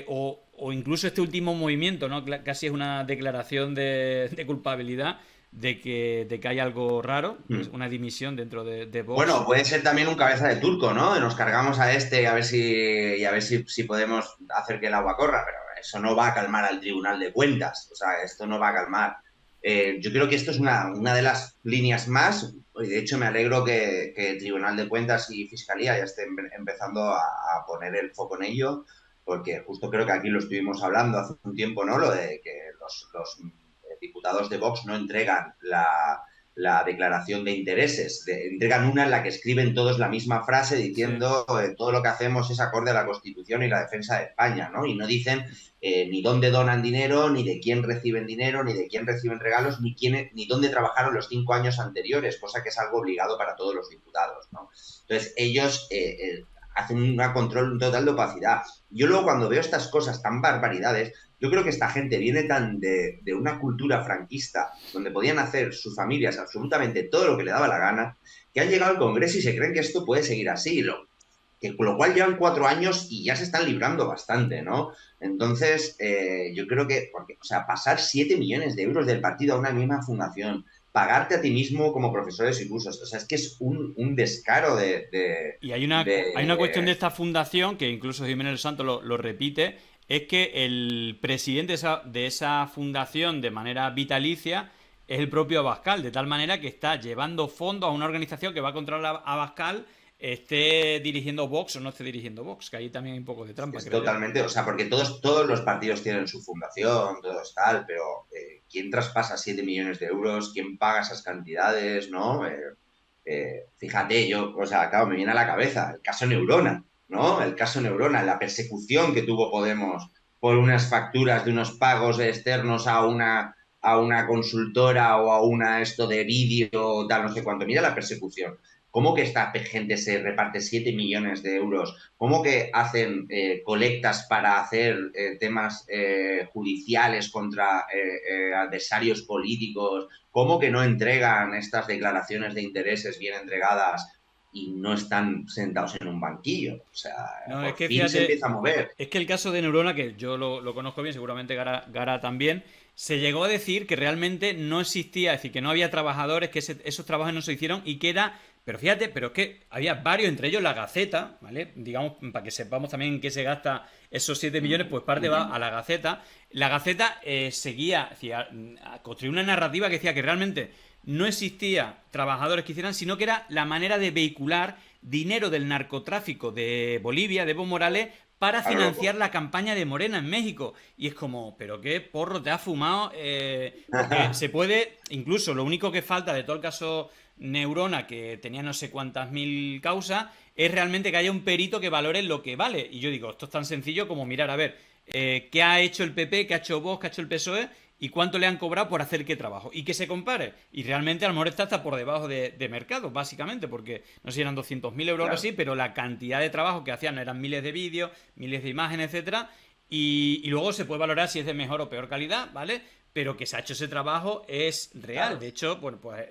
O incluso este último movimiento, ¿no? Casi es una declaración de culpabilidad de que hay algo raro, una dimisión dentro de Vox. Bueno, puede ser también un cabeza de turco, ¿no? Nos cargamos a este a ver si podemos hacer que el agua corra, pero eso no va a calmar al Tribunal de Cuentas. O sea, esto no va a calmar. Yo creo que esto es una de las líneas más, y de hecho me alegro que el Tribunal de Cuentas y Fiscalía ya estén empezando a poner el foco en ello, porque justo creo que aquí lo estuvimos hablando hace un tiempo, ¿no? Lo de que los diputados de Vox no entregan la declaración de intereses, entregan una en la que escriben todos la misma frase diciendo todo lo que hacemos es acorde a la Constitución y la defensa de España, ¿no? Y no dicen ni dónde donan dinero, ni de quién reciben dinero, ni de quién reciben regalos, ni dónde trabajaron los 5 años anteriores, cosa que es algo obligado para todos los diputados, ¿no? Entonces, ellos hacen un control total de opacidad. Yo luego, cuando veo estas cosas tan barbaridades, yo creo que esta gente viene tan de una cultura franquista, donde podían hacer sus familias absolutamente todo lo que le daba la gana, que han llegado al Congreso y se creen que esto puede seguir así, con lo cual llevan 4 años y ya se están librando bastante, ¿no? Entonces, yo creo que, pasar 7 millones de euros del partido a una misma fundación, pagarte a ti mismo como profesores y cursos, o sea, es que es un descaro Y hay una cuestión de esta fundación, que incluso Jiménez Los Santos lo repite, es que el presidente de esa fundación de manera vitalicia es el propio Abascal, de tal manera que está llevando fondos a una organización que va a controlar a Abascal, esté dirigiendo Vox o no esté dirigiendo Vox, que ahí también hay un poco de trampa. Es totalmente, porque todos los partidos tienen su fundación, todos tal, pero ¿quién traspasa 7 millones de euros? ¿Quién paga esas cantidades? ¿No? Fíjate, claro, me viene a la cabeza el caso Neurona, ¿no? El caso Neurona, la persecución que tuvo Podemos por unas facturas de unos pagos externos a una consultora o a una de vídeo, tal, no sé cuánto. Mira la persecución. ¿Cómo que esta gente se reparte 7 millones de euros? ¿Cómo que hacen colectas para hacer temas judiciales contra adversarios políticos? ¿Cómo que no entregan estas declaraciones de intereses bien entregadas y no están sentados en un banquillo. O sea, No, es por que fin se fíjate, empieza a mover. es que el caso de Neurona, que yo lo conozco bien, seguramente Gara también, se llegó a decir que realmente no existía, es decir, que no había trabajadores, que esos trabajos no se hicieron y que era. Pero fíjate, pero es que había varios, entre ellos la Gaceta, ¿vale? Digamos, para que sepamos también en qué se gasta esos 7 millones, pues parte va a la Gaceta. La Gaceta seguía, es decir, a construir una narrativa que decía que realmente no existía trabajadores que hicieran, sino que era la manera de vehicular dinero del narcotráfico de Bolivia, de Evo Morales, para financiar la campaña de Morena en México. Y es como, ¿pero qué porro te has fumado? Porque se puede, incluso lo único que falta de todo el caso Neurona, que tenía no sé cuántas mil causas, es realmente que haya un perito que valore lo que vale. Y yo digo, esto es tan sencillo como mirar, a ver, qué ha hecho el PP, qué ha hecho Vox, qué ha hecho el PSOE y cuánto le han cobrado por hacer qué trabajo. Y que se compare. Y realmente a lo mejor está hasta por debajo de mercado, básicamente, porque no sé si eran 200.000 euros o algo así, pero la cantidad de trabajo que hacían eran miles de vídeos, miles de imágenes, etcétera. Y luego se puede valorar si es de mejor o peor calidad, ¿vale? Pero que se ha hecho ese trabajo es real. Claro. De hecho, bueno, pues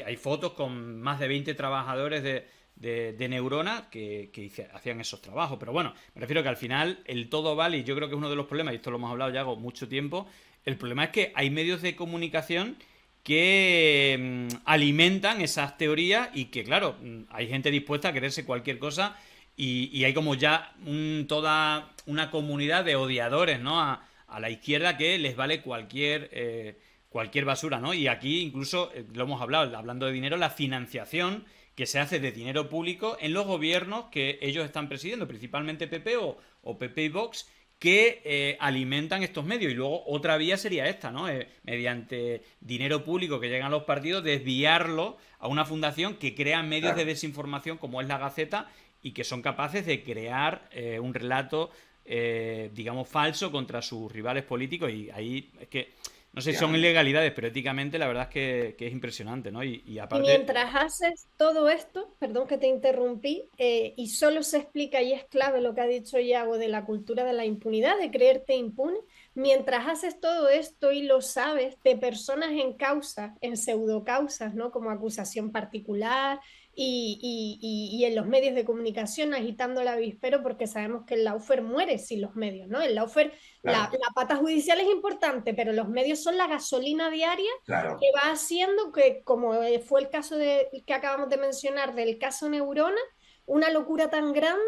hay fotos con más de 20 trabajadores de Neurona que hacían esos trabajos. Pero bueno, me refiero que al final el todo vale, y yo creo que es uno de los problemas, y esto lo hemos hablado ya hace mucho tiempo. El problema es que hay medios de comunicación que alimentan esas teorías y que, claro, hay gente dispuesta a creerse cualquier cosa y hay como ya toda una comunidad de odiadores, ¿no? A la izquierda que les vale cualquier basura, ¿no? Y aquí incluso, lo hemos hablado, hablando de dinero, la financiación que se hace de dinero público en los gobiernos que ellos están presidiendo, principalmente PP o PP y Vox, que alimentan estos medios. Y luego otra vía sería esta, ¿no? Mediante dinero público que llega a los partidos, desviarlo a una fundación que crea medios de desinformación como es la Gaceta y que son capaces de crear un relato, digamos, falso contra sus rivales políticos. Y ahí es que, no sé si son ilegalidades, pero éticamente la verdad es que es impresionante, ¿no? Y aparte... Y mientras haces todo esto, perdón que te interrumpí, y solo se explica, y es clave lo que ha dicho Iago de la cultura de la impunidad, de creerte impune, mientras haces todo esto y lo sabes, te personas en causas, en pseudocausas, ¿no? Como acusación particular y en los medios de comunicación agitando el avispero porque sabemos que el lawfare muere sin los medios, ¿no? El lawfare, claro. la pata judicial es importante, pero los medios son la gasolina diaria, claro, que va haciendo que, como fue el caso que acabamos de mencionar del caso Neurona, una locura tan grande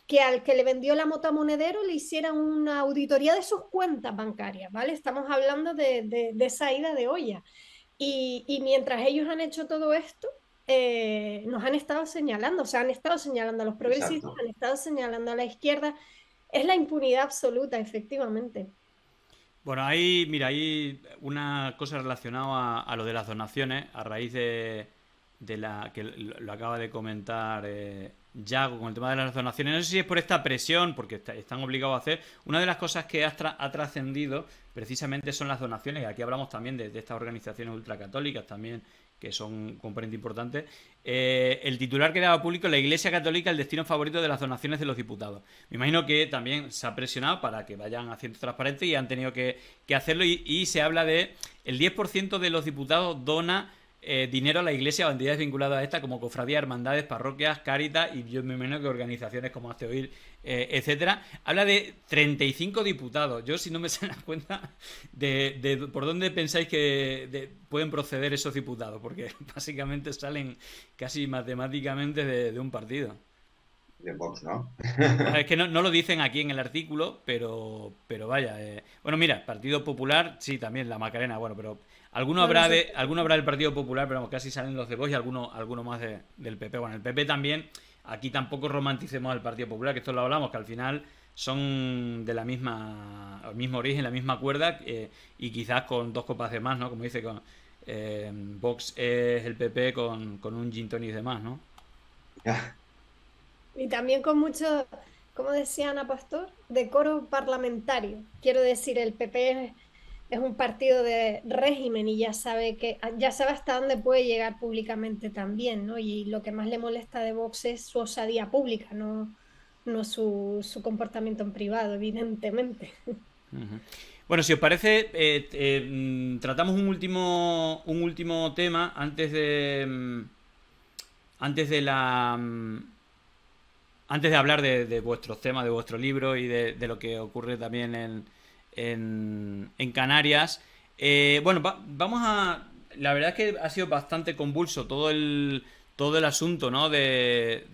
que al que le vendió la moto a Monedero le hicieran una auditoría de sus cuentas bancarias, ¿vale? Estamos hablando de esa ida de olla. Y mientras ellos han hecho todo esto, nos han estado señalando, o sea, han estado señalando a los progresistas, exacto, han estado señalando a la izquierda. Es la impunidad absoluta, efectivamente. Bueno, hay una cosa relacionada a lo de las donaciones, a raíz de la que lo acaba de comentar Yago con el tema de las donaciones. No sé si es por esta presión, porque están obligados a hacer. Una de las cosas que ha trascendido precisamente son las donaciones, y aquí hablamos también de estas organizaciones ultracatólicas también, que son un componente importante. El titular que daba público: la Iglesia Católica, el destino favorito de las donaciones de los diputados. Me imagino que también se ha presionado para que vayan haciendo transparente y han tenido que hacerlo, y se habla de el 10% de los diputados dona dinero a la Iglesia o entidades vinculadas a esta, como cofradías, hermandades, parroquias, Cáritas, y yo me imagino que organizaciones como Hazte Oír, etcétera. Habla de 35 diputados. Yo, si no me se dan cuenta de por dónde pensáis que pueden proceder esos diputados, porque básicamente salen casi matemáticamente de un partido. De Vox, ¿no? Es que no lo dicen aquí en el artículo, pero vaya. Bueno, mira, Partido Popular, sí, también la Macarena, bueno, pero alguno habrá del Partido Popular, pero casi salen los de Vox y alguno más del PP. Bueno, el PP también, aquí tampoco romanticemos al Partido Popular, que esto lo hablamos, que al final son de el mismo origen, la misma cuerda, y quizás con 2 copas de más, ¿no? Como dice, con Vox es el PP con un gin tonic de más, ¿no? Y también con mucho, como decía Ana Pastor, decoro parlamentario. Quiero decir, el PP es un partido de régimen y ya sabe hasta dónde puede llegar públicamente también, ¿no? Y lo que más le molesta de Vox es su osadía pública, no su comportamiento en privado, evidentemente. Uh-huh. Bueno, si os parece, tratamos un último tema antes de antes de hablar de vuestros temas, de vuestro libro y de lo que ocurre también en Canarias, vamos a... La verdad es que ha sido bastante convulso todo el asunto, ¿no? de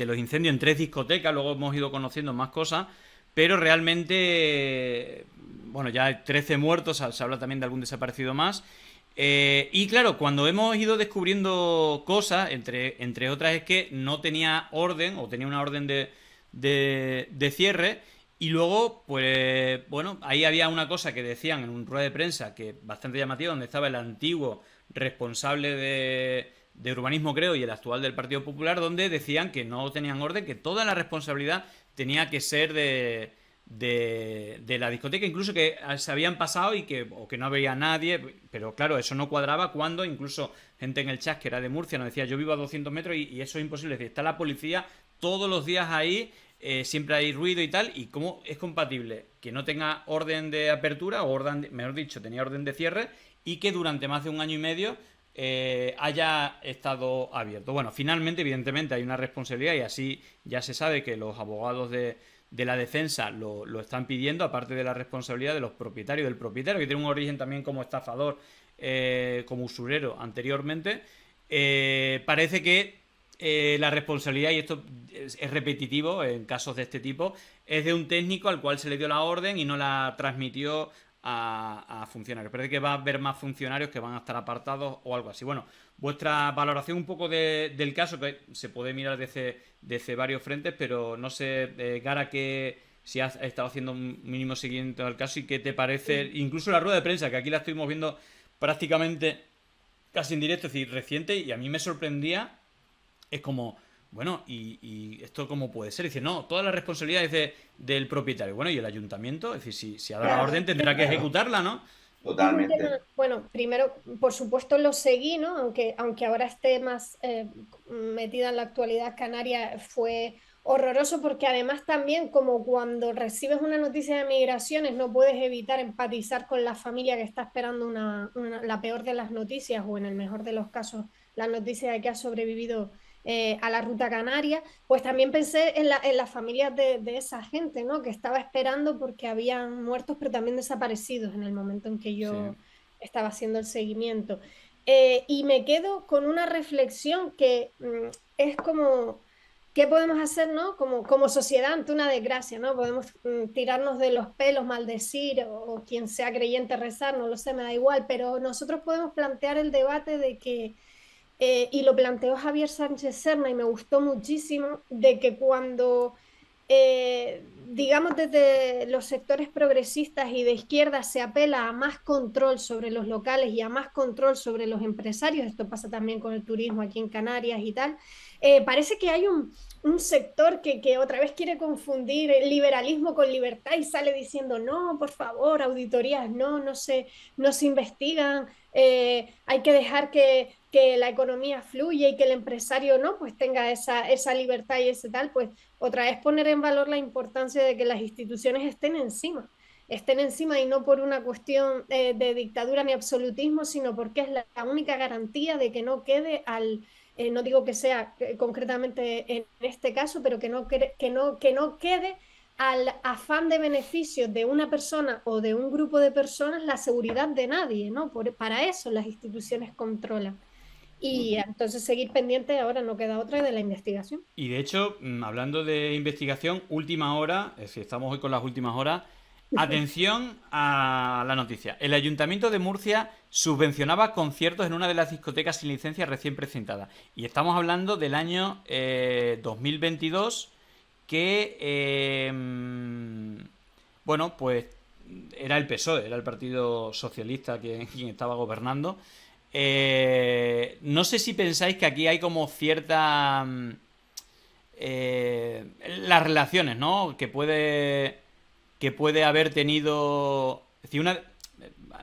los incendios en 3 discotecas. Luego hemos ido conociendo más cosas, pero realmente, bueno, ya hay 13 muertos, se habla también de algún desaparecido más. Y claro, cuando hemos ido descubriendo cosas, entre otras es que no tenía orden, o tenía una orden de cierre. Y luego, pues bueno, ahí había una cosa que decían en un rueda de prensa que bastante llamativa, donde estaba el antiguo responsable de urbanismo, creo, y el actual del Partido Popular, donde decían que no tenían orden, que toda la responsabilidad tenía que ser de la discoteca, incluso que se habían pasado o que no había nadie, pero claro, eso no cuadraba cuando incluso gente en el chat que era de Murcia nos decía: yo vivo a 200 metros y eso es imposible. Es decir, está la policía todos los días ahí, siempre hay ruido y tal, y cómo es compatible que no tenga orden de apertura, o mejor dicho, tenía orden de cierre, y que durante más de 1 año y medio haya estado abierto. Bueno, finalmente, evidentemente, hay una responsabilidad, y así ya se sabe que los abogados de la defensa lo están pidiendo, aparte de la responsabilidad de los propietarios, del propietario, que tiene un origen también como estafador, como usurero anteriormente. Parece que la responsabilidad, y esto es repetitivo en casos de este tipo, es de un técnico al cual se le dio la orden y no la transmitió a funcionarios. Parece que va a haber más funcionarios que van a estar apartados o algo así. Bueno, vuestra valoración un poco del caso, que se puede mirar desde varios frentes, pero no sé, Gara, que si has estado haciendo un mínimo seguimiento al caso y qué te parece, incluso la rueda de prensa, que aquí la estuvimos viendo prácticamente casi en directo, es decir, reciente, y a mí me sorprendía. Es como, bueno, ¿y esto cómo puede ser? Dice, no, toda la responsabilidad es del propietario. Bueno, ¿y el ayuntamiento? Es decir, si ha dado la orden, tendrá que ejecutarla, ¿no? Totalmente. Bueno, primero, por supuesto lo seguí, ¿no? Aunque ahora esté más metida en la actualidad canaria, fue horroroso, porque además también, como cuando recibes una noticia de migraciones, no puedes evitar empatizar con la familia que está esperando la peor de las noticias, o en el mejor de los casos, la noticia de que ha sobrevivido a la ruta canaria. Pues también pensé en las familias de esa gente, ¿no? Que estaba esperando, porque habían muertos, pero también desaparecidos en el momento en que yo estaba haciendo el seguimiento. Y me quedo con una reflexión que es como, ¿qué podemos hacer, ¿no? Como sociedad ante una desgracia, ¿no? Podemos tirarnos de los pelos, maldecir, o quien sea creyente rezar, no lo sé, me da igual, pero nosotros podemos plantear el debate de que y lo planteó Javier Sánchez Serna, y me gustó muchísimo, de que cuando, digamos, desde los sectores progresistas y de izquierda se apela a más control sobre los locales y a más control sobre los empresarios, esto pasa también con el turismo aquí en Canarias y tal, parece que hay un sector que otra vez quiere confundir el liberalismo con libertad y sale diciendo: no, por favor, auditorías no se investigan, hay que dejar que la economía fluya y que el empresario, ¿no?, pues tenga esa libertad y ese tal. Pues otra vez poner en valor la importancia de que las instituciones estén encima, y no por una cuestión de dictadura ni absolutismo, sino porque es la única garantía de que no quede no digo que sea concretamente en este caso, pero que no quede al afán de beneficio de una persona o de un grupo de personas la seguridad de nadie, ¿no? Para eso las instituciones controlan. Y entonces seguir pendiente, ahora no queda otra, de la investigación. Y de hecho, hablando de investigación, última hora, es decir, estamos hoy con las últimas horas. Atención a la noticia. El Ayuntamiento de Murcia subvencionaba conciertos en una de las discotecas sin licencia recién precintada. Y estamos hablando del año 2022, que, bueno, pues era el PSOE, era el Partido Socialista quien estaba gobernando. No sé si pensáis que aquí hay como cierta... las relaciones, ¿no?, que puede haber tenido... Es decir,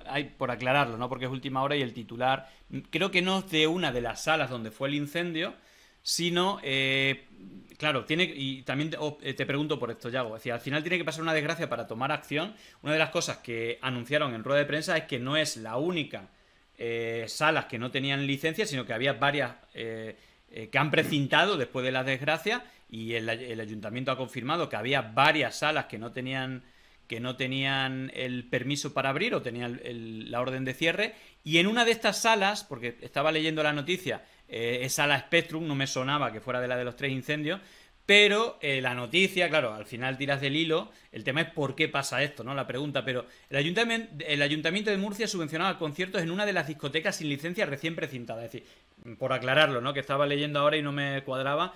hay por aclararlo, ¿no?, porque es última hora y el titular creo que no es de una de las salas donde fue el incendio, sino... claro, y también te pregunto por esto, Yago. Es decir, al final tiene que pasar una desgracia para tomar acción. Una de las cosas que anunciaron en rueda de prensa es que no es la única salas que no tenían licencia, sino que había varias que han precintado después de la desgracia, y el ayuntamiento ha confirmado que había varias salas que no tenían el permiso para abrir o tenían la orden de cierre, y en una de estas salas, porque estaba leyendo la noticia, es sala Spectrum, no me sonaba que fuera de la de los 3 incendios, pero la noticia, claro, al final tiras del hilo, el tema es por qué pasa esto, ¿no? La pregunta, pero el Ayuntamiento de Murcia subvencionaba conciertos en una de las discotecas sin licencia recién precintada, es decir, por aclararlo, ¿no? Que estaba leyendo ahora y no me cuadraba.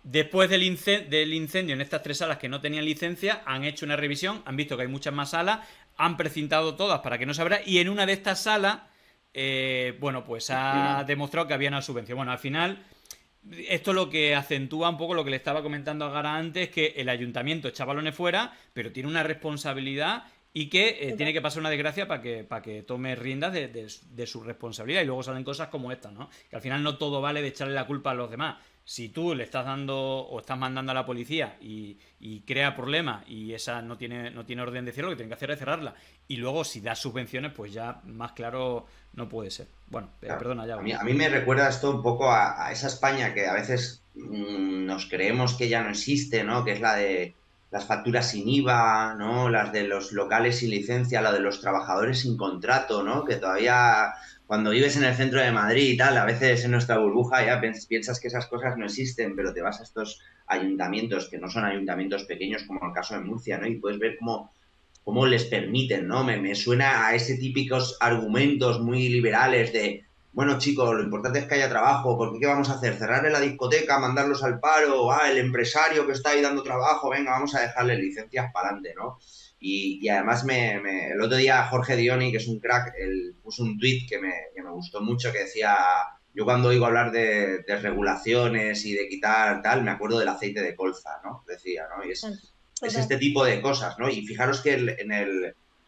Después del incendio en estas 3 salas que no tenían licencia, han hecho una revisión, han visto que hay muchas más salas, han precintado todas para que no se abra, y en una de estas salas, bueno, pues ha demostrado que había una subvención. Bueno, al final, esto lo que acentúa un poco lo que le estaba comentando a Gara antes, que el ayuntamiento echa balones fuera, pero tiene una responsabilidad y que tiene que pasar una desgracia para que tome riendas de su responsabilidad, y luego salen cosas como esta, ¿no? Que al final no todo vale de echarle la culpa a los demás. Si tú le estás dando o estás mandando a la policía y crea problemas y esa no tiene orden de cierre, lo que tiene que hacer es cerrarla. Y luego, si das subvenciones, pues ya más claro no puede ser. Bueno, claro, perdona, ya. A mí me recuerda esto un poco a esa España que a veces nos creemos que ya no existe, ¿no? Que es la de las facturas sin IVA, ¿no? Las de los locales sin licencia, la de los trabajadores sin contrato, ¿no? Que todavía, cuando vives en el centro de Madrid y tal, a veces en nuestra burbuja ya piensas que esas cosas no existen, pero te vas a estos ayuntamientos que no son ayuntamientos pequeños, como el caso de Murcia, ¿no? Y puedes ver cómo les permiten, ¿no? Me suena a ese típicos argumentos muy liberales de, bueno, chicos, lo importante es que haya trabajo, porque ¿qué vamos a hacer? ¿Cerrarle la discoteca, mandarlos al paro? El empresario que está ahí dando trabajo, venga, vamos a dejarle licencias para adelante, ¿no? Y además el otro día Jorge Dioni, que es un crack, él puso un tuit que me gustó mucho, que decía, yo cuando oigo hablar de regulaciones y de quitar tal, me acuerdo del aceite de colza, ¿no? Decía, ¿no? Y es este tipo de cosas, ¿no? Y fijaros que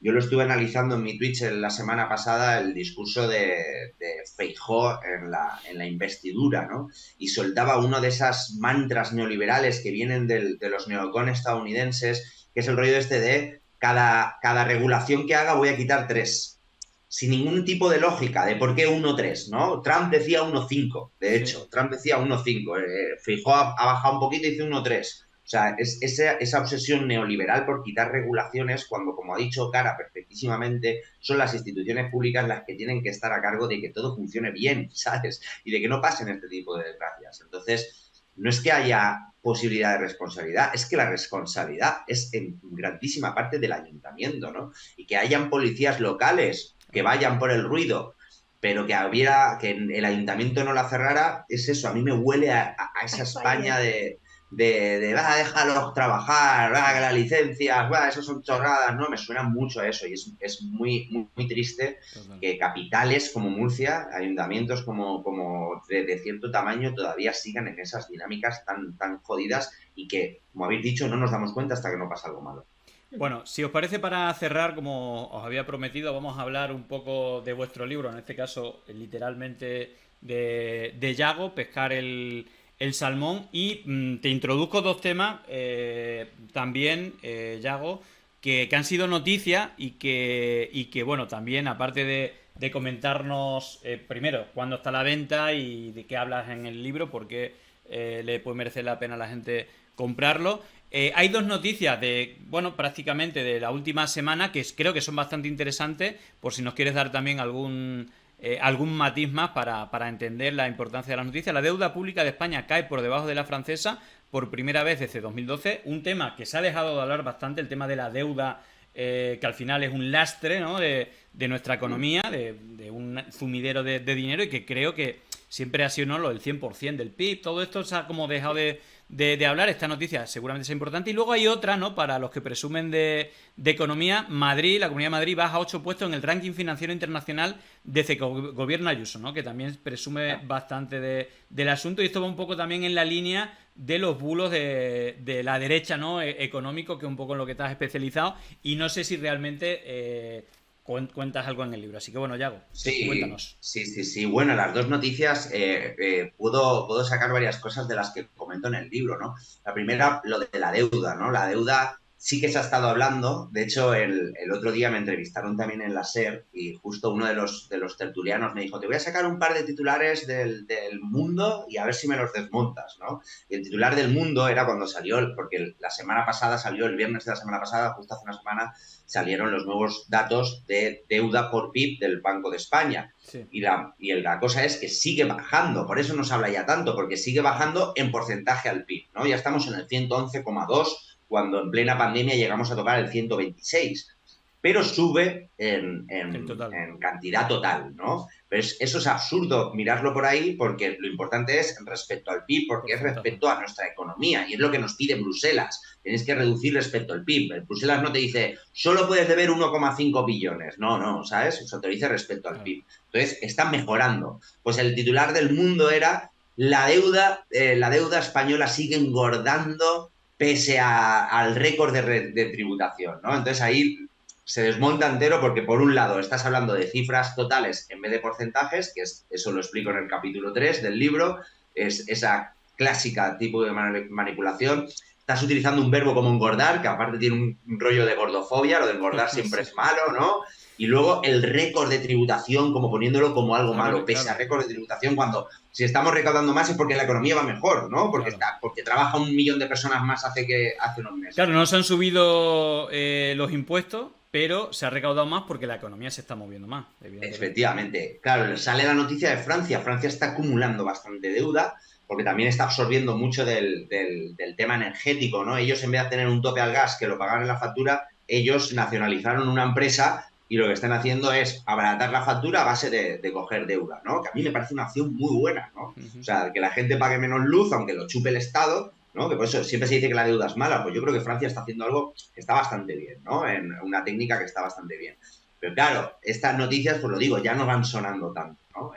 yo lo estuve analizando en mi Twitch la semana pasada, el discurso de Feijóo en la investidura, ¿no? Y soltaba uno de esas mantras neoliberales que vienen de los neocon estadounidenses, que es el rollo de cada regulación que haga voy a quitar 3. Sin ningún tipo de lógica de por qué 1-3, ¿no? Trump decía 1-5, de hecho. Sí. Trump decía 1-5. Feijóo ha bajado un poquito y dice 1-3. O sea, es esa obsesión neoliberal por quitar regulaciones cuando, como ha dicho Cara perfectísimamente, son las instituciones públicas las que tienen que estar a cargo de que todo funcione bien, ¿sabes? Y de que no pasen este tipo de desgracias. Entonces, no es que haya posibilidad de responsabilidad, es que la responsabilidad es en grandísima parte del ayuntamiento, ¿no? Y que hayan policías locales que vayan por el ruido, pero que el ayuntamiento no la cerrara, es eso. A mí me huele a esa España de déjalos trabajar, que las licencias, eso son chorradas, ¿no? Me suena mucho a eso y es muy, muy, muy triste que capitales como Murcia, ayuntamientos como de cierto tamaño todavía sigan en esas dinámicas tan jodidas y que, como habéis dicho, no nos damos cuenta hasta que no pasa algo malo. Bueno, si os parece, para cerrar, como os había prometido, vamos a hablar un poco de vuestro libro, en este caso literalmente de Yago, Pescar el salmón, y te introduzco 2 temas también, Yago, que han sido noticia y que bueno, también aparte de comentarnos primero cuándo está a la venta y de qué hablas en el libro, porque le puede merecer la pena a la gente comprarlo. Hay 2 noticias prácticamente de la última semana que creo que son bastante interesantes, por si nos quieres dar también algún matiz más para entender la importancia de las noticias. La deuda pública de España cae por debajo de la francesa por primera vez desde 2012. Un tema que se ha dejado de hablar bastante, el tema de la deuda, que al final es un lastre, ¿no? de nuestra economía, de un sumidero de dinero, y que creo que siempre ha sido, ¿no?, lo del 100% del PIB. Todo esto se ha como dejado de hablar. Esta noticia seguramente es importante. Y luego hay otra, ¿no?, para los que presumen de economía. La Comunidad de Madrid baja 8 puestos en el ranking financiero internacional desde que gobierna Ayuso, ¿no?, que también presume bastante del asunto. Y esto va un poco también en la línea de los bulos de la derecha, ¿no?, económico, que es un poco en lo que estás especializado. Y no sé si realmente cuentas algo en el libro. Así que bueno, Yago, cuéntanos. Sí. Bueno, las 2 noticias puedo sacar varias cosas de las que comento en el libro, ¿no? La primera, lo de la deuda, ¿no? La deuda sí que se ha estado hablando. De hecho, el otro día me entrevistaron también en la SER y justo uno de los tertulianos me dijo, te voy a sacar un par de titulares del Mundo y a ver si me los desmontas, ¿no? Y el titular del Mundo era cuando salió, porque la semana pasada salió, el viernes de la semana pasada, justo hace una semana, salieron los nuevos datos de deuda por PIB del Banco de España. Sí. Y la cosa es que sigue bajando, por eso no se habla ya tanto, porque sigue bajando en porcentaje al PIB, ¿no? Ya estamos en el 111,2, cuando en plena pandemia llegamos a tocar el 126, pero sube en cantidad total, ¿no? Pero eso es absurdo mirarlo por ahí, porque lo importante es respecto al PIB, porque es respecto a nuestra economía, y es lo que nos pide Bruselas. Tienes que reducir respecto al PIB. Bruselas no te dice, solo puedes deber 1,5 billones. No, ¿sabes? O sea, te lo dice respecto al PIB. Entonces, está mejorando. Pues el titular del Mundo era, la deuda española sigue engordando pese al récord de tributación, ¿no? Entonces ahí se desmonta entero porque, por un lado, estás hablando de cifras totales en vez de porcentajes, que eso lo explico en el capítulo 3 del libro, es esa clásica tipo de manipulación. Estás utilizando un verbo como engordar, que aparte tiene un rollo de gordofobia, lo de engordar siempre es malo, ¿no? Y luego el récord de tributación, como poniéndolo como algo malo, pese a récord de tributación, cuando si estamos recaudando más es porque la economía va mejor, ¿no? Porque trabaja 1 millón de personas más hace unos meses. Claro, no se han subido los impuestos, pero se ha recaudado más porque la economía se está moviendo más. Efectivamente. Claro, sale la noticia de Francia. Francia está acumulando bastante deuda porque también está absorbiendo mucho del tema energético, ¿no? Ellos, en vez de tener un tope al gas que lo pagaban en la factura, ellos nacionalizaron una empresa y lo que están haciendo es abaratar la factura a base de coger deuda, ¿no? Que a mí me parece una opción muy buena, ¿no? O sea, que la gente pague menos luz, aunque lo chupe el Estado, ¿no? Que por eso siempre se dice que la deuda es mala. Pues yo creo que Francia está haciendo algo que está bastante bien, ¿no? En una técnica que está bastante bien. Pero claro, estas noticias, pues lo digo, ya no van sonando tanto, ¿no?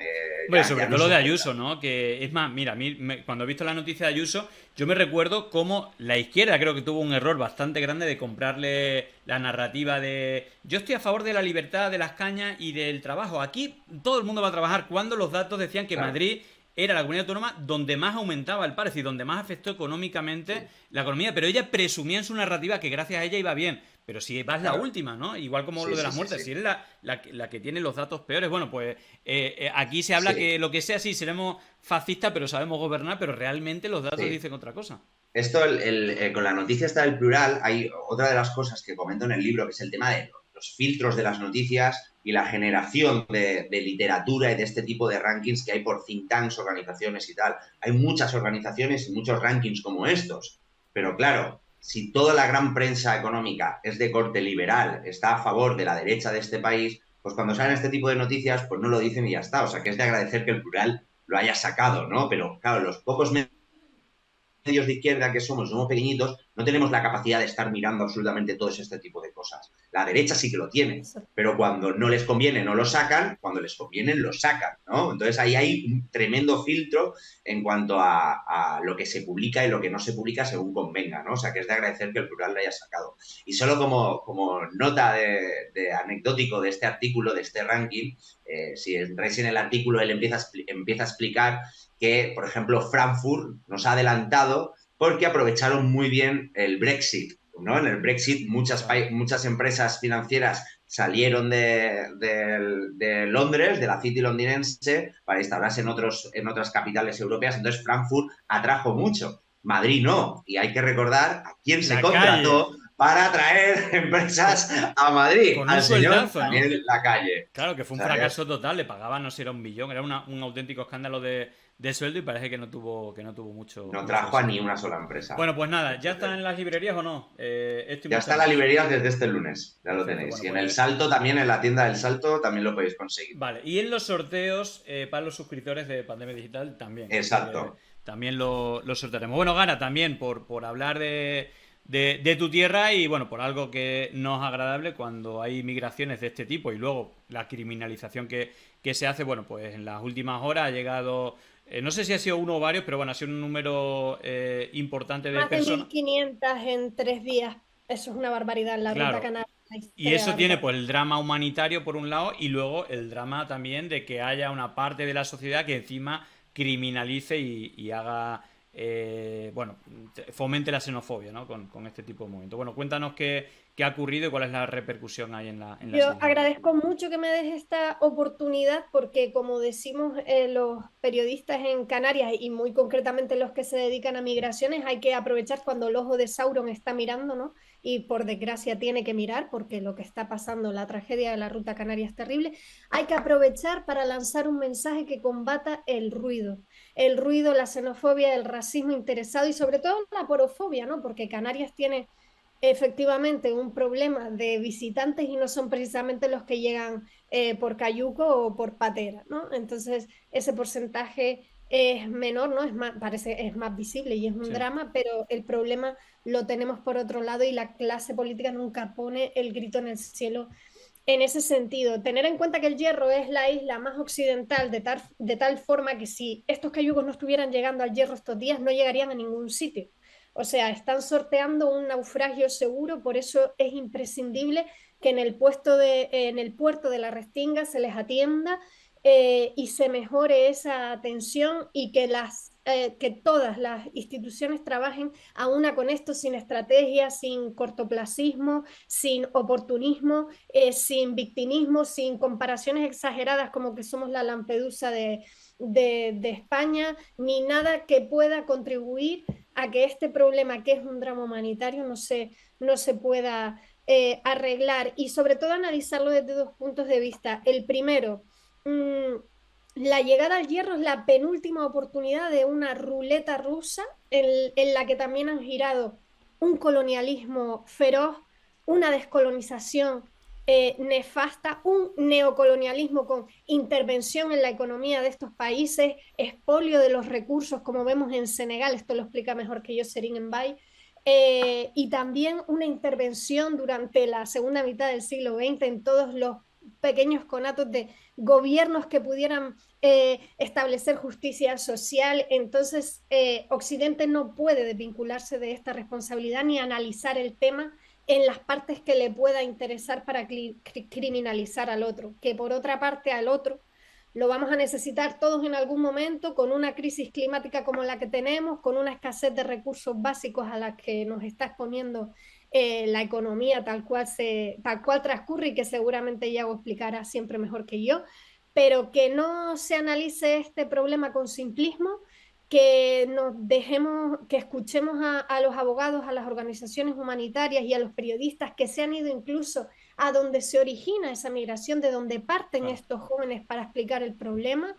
Bueno, sobre todo lo de Ayuso, ¿no? Que es más, mira, a mí cuando he visto la noticia de Ayuso, yo me recuerdo cómo la izquierda creo que tuvo un error bastante grande de comprarle la narrativa de yo estoy a favor de la libertad de las cañas y del trabajo. Aquí todo el mundo va a trabajar, cuando los datos decían que Madrid era la comunidad autónoma donde más aumentaba el paro, es decir, donde más afectó económicamente la economía, pero ella presumía en su narrativa que gracias a ella iba bien. Pero si vas la última, ¿no? Igual como lo de las muertes, si es la que tiene los datos peores, bueno, pues aquí se habla que lo que sea, sí, seremos fascistas, pero sabemos gobernar, pero realmente los datos dicen otra cosa. Esto, con la noticia esta del plural, hay otra de las cosas que comento en el libro, que es el tema de los filtros de las noticias y la generación de literatura y de este tipo de rankings que hay por think tanks, organizaciones y tal. Hay muchas organizaciones y muchos rankings como estos, pero claro, si toda la gran prensa económica es de corte liberal, está a favor de la derecha de este país, pues cuando salen este tipo de noticias, pues no lo dicen y ya está. O sea, que es de agradecer que el plural lo haya sacado, ¿no? Pero claro, los pocos medios de izquierda que somos pequeñitos, no tenemos la capacidad de estar mirando absolutamente todo este tipo de cosas. La derecha sí que lo tiene, pero cuando no les conviene no lo sacan, cuando les conviene lo sacan, ¿no? Entonces ahí hay un tremendo filtro en cuanto a lo que se publica y lo que no se publica según convenga, ¿no? O sea, que es de agradecer que el plural lo haya sacado. Y solo como nota de anecdótico de este artículo, de este ranking, si entráis en el artículo, él empieza a explicar que, por ejemplo, Frankfurt nos ha adelantado porque aprovecharon muy bien el Brexit, ¿no? En el Brexit muchas empresas financieras salieron de Londres, de la City londinense, para instalarse en otras capitales europeas. Entonces Frankfurt atrajo mucho. Madrid no. Y hay que recordar a quién se contrató para traer empresas a Madrid. Con al un señor sueldazo, ¿no? Daniel Lacalle. Claro, que fue un fracaso total. Le pagaban, no sé, era 1 billón. Era un auténtico escándalo de sueldo y parece que no tuvo mucho. No trajo a ni una sola empresa. Bueno, pues nada, ¿ya están en las librerías o no? Ya está en las librerías desde este lunes, ya lo tenéis. Bueno, y en el Salto también, en la tienda del Salto, también lo podéis conseguir. Vale, y en los sorteos para los suscriptores de Pandemia Digital también. Exacto. También lo sortearemos. Bueno, Gara, también por hablar de tu tierra y bueno, por algo que no es agradable cuando hay migraciones de este tipo y luego la criminalización que se hace, bueno, pues en las últimas horas ha llegado, no sé si ha sido uno o varios, pero bueno, ha sido un número importante de personas. Más de 1.500 en 3 días, eso es una barbaridad en la ruta canaria. Y eso tiene pues el drama humanitario por un lado y luego el drama también de que haya una parte de la sociedad que encima criminalice y haga fomente la xenofobia, ¿no? Con este tipo de movimientos. Bueno, cuéntanos qué ha ocurrido y cuál es la repercusión ahí en la Yo isla. agradezco mucho que me des esta oportunidad porque, como decimos los periodistas en Canarias y muy concretamente los que se dedican a migraciones, hay que aprovechar cuando el ojo de Sauron está mirando, ¿no? Y por desgracia tiene que mirar porque lo que está pasando, la tragedia de la Ruta Canaria es terrible. Hay que aprovechar para lanzar un mensaje que combata el ruido, la xenofobia, el racismo interesado y sobre todo la porofobia, ¿no? Porque Canarias tiene efectivamente un problema de visitantes y no son precisamente los que llegan por cayuco o por patera, ¿no? Entonces ese porcentaje es menor, ¿no? Es más visible y es un drama, pero el problema lo tenemos por otro lado y la clase política nunca pone el grito en el cielo en ese sentido. Tener en cuenta que el Hierro es la isla más occidental de tal forma que si estos cayucos no estuvieran llegando al Hierro estos días no llegarían a ningún sitio. O sea, están sorteando un naufragio seguro, por eso es imprescindible que en el puerto de la Restinga se les atienda y se mejore esa atención y que todas las instituciones trabajen a una con esto sin estrategia, sin cortoplacismo, sin oportunismo, sin victimismo, sin comparaciones exageradas como que somos la Lampedusa de España, ni nada que pueda contribuir a que este problema, que es un drama humanitario, no se pueda arreglar y sobre todo analizarlo desde dos puntos de vista. El primero, la llegada al Hierro es la penúltima oportunidad de una ruleta rusa en la que también han girado un colonialismo feroz, una descolonización nefasta, un neocolonialismo con intervención en la economía de estos países, expolio de los recursos, como vemos en Senegal, esto lo explica mejor que yo Serine Mbaye, y también una intervención durante la segunda mitad del siglo XX en todos los pequeños conatos de gobiernos que pudieran establecer justicia social. Entonces, Occidente no puede desvincularse de esta responsabilidad ni analizar el tema en las partes que le pueda interesar para criminalizar al otro, que por otra parte al otro lo vamos a necesitar todos en algún momento, con una crisis climática como la que tenemos, con una escasez de recursos básicos a la que nos está exponiendo la economía tal cual transcurre y que seguramente Iago explicará siempre mejor que yo, pero que no se analice este problema con simplismo, que que escuchemos a los abogados, a las organizaciones humanitarias y a los periodistas que se han ido incluso a donde se origina esa migración, de donde parten estos jóvenes para explicar el problema,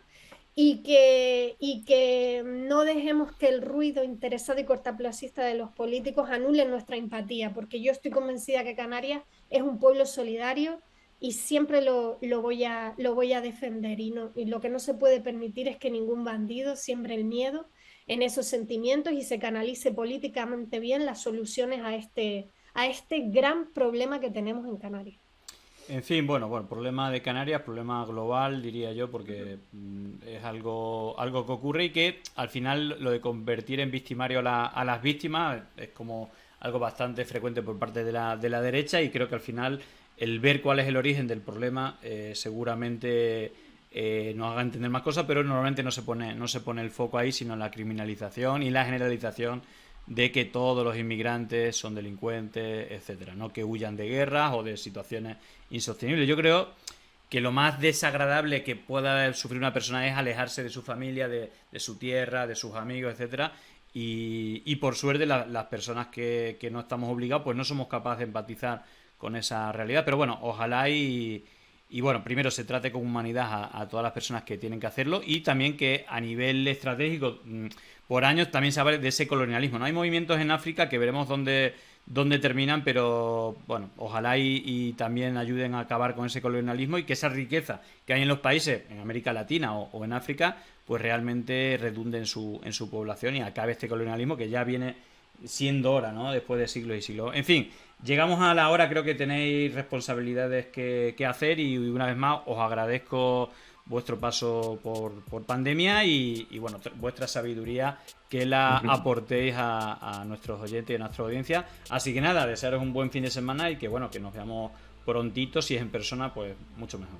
y que no dejemos que el ruido interesado y cortoplacista de los políticos anule nuestra empatía, porque yo estoy convencida que Canarias es un pueblo solidario y siempre lo voy a defender, y lo que no se puede permitir es que ningún bandido siembre el miedo en esos sentimientos y se canalice políticamente bien las soluciones a este gran problema que tenemos en Canarias. En fin, bueno, problema de Canarias, problema global, diría yo, porque es algo que ocurre y que al final lo de convertir en victimario a las víctimas es como algo bastante frecuente por parte de la derecha, y creo que al final el ver cuál es el origen del problema seguramente nos haga entender más cosas, pero normalmente no se pone el foco ahí, sino en la criminalización y la generalización de que todos los inmigrantes son delincuentes, etcétera, no que huyan de guerras o de situaciones insostenibles. Yo creo que lo más desagradable que pueda sufrir una persona es alejarse de su familia, de su tierra, de sus amigos, etcétera. Y por suerte las personas que no estamos obligados, pues no somos capaces de empatizar con esa realidad. Pero bueno, ojalá y bueno, primero se trate con humanidad a todas las personas que tienen que hacerlo, y también que a nivel estratégico por años también se habla de ese colonialismo, ¿no? Hay movimientos en África que veremos dónde terminan, pero bueno, ojalá y también ayuden a acabar con ese colonialismo, y que esa riqueza que hay en los países, en América Latina o en África, pues realmente redunde en su población y acabe este colonialismo que ya viene siendo hora, ¿no? Después de siglos y siglos. En fin, llegamos a la hora, creo que tenéis responsabilidades que hacer, y una vez más os agradezco vuestro paso por pandemia y bueno, vuestra sabiduría, que la aportéis a nuestros oyentes y a nuestra audiencia. Así que nada, desearos un buen fin de semana y que bueno, que nos veamos prontito. Si es en persona, pues mucho mejor.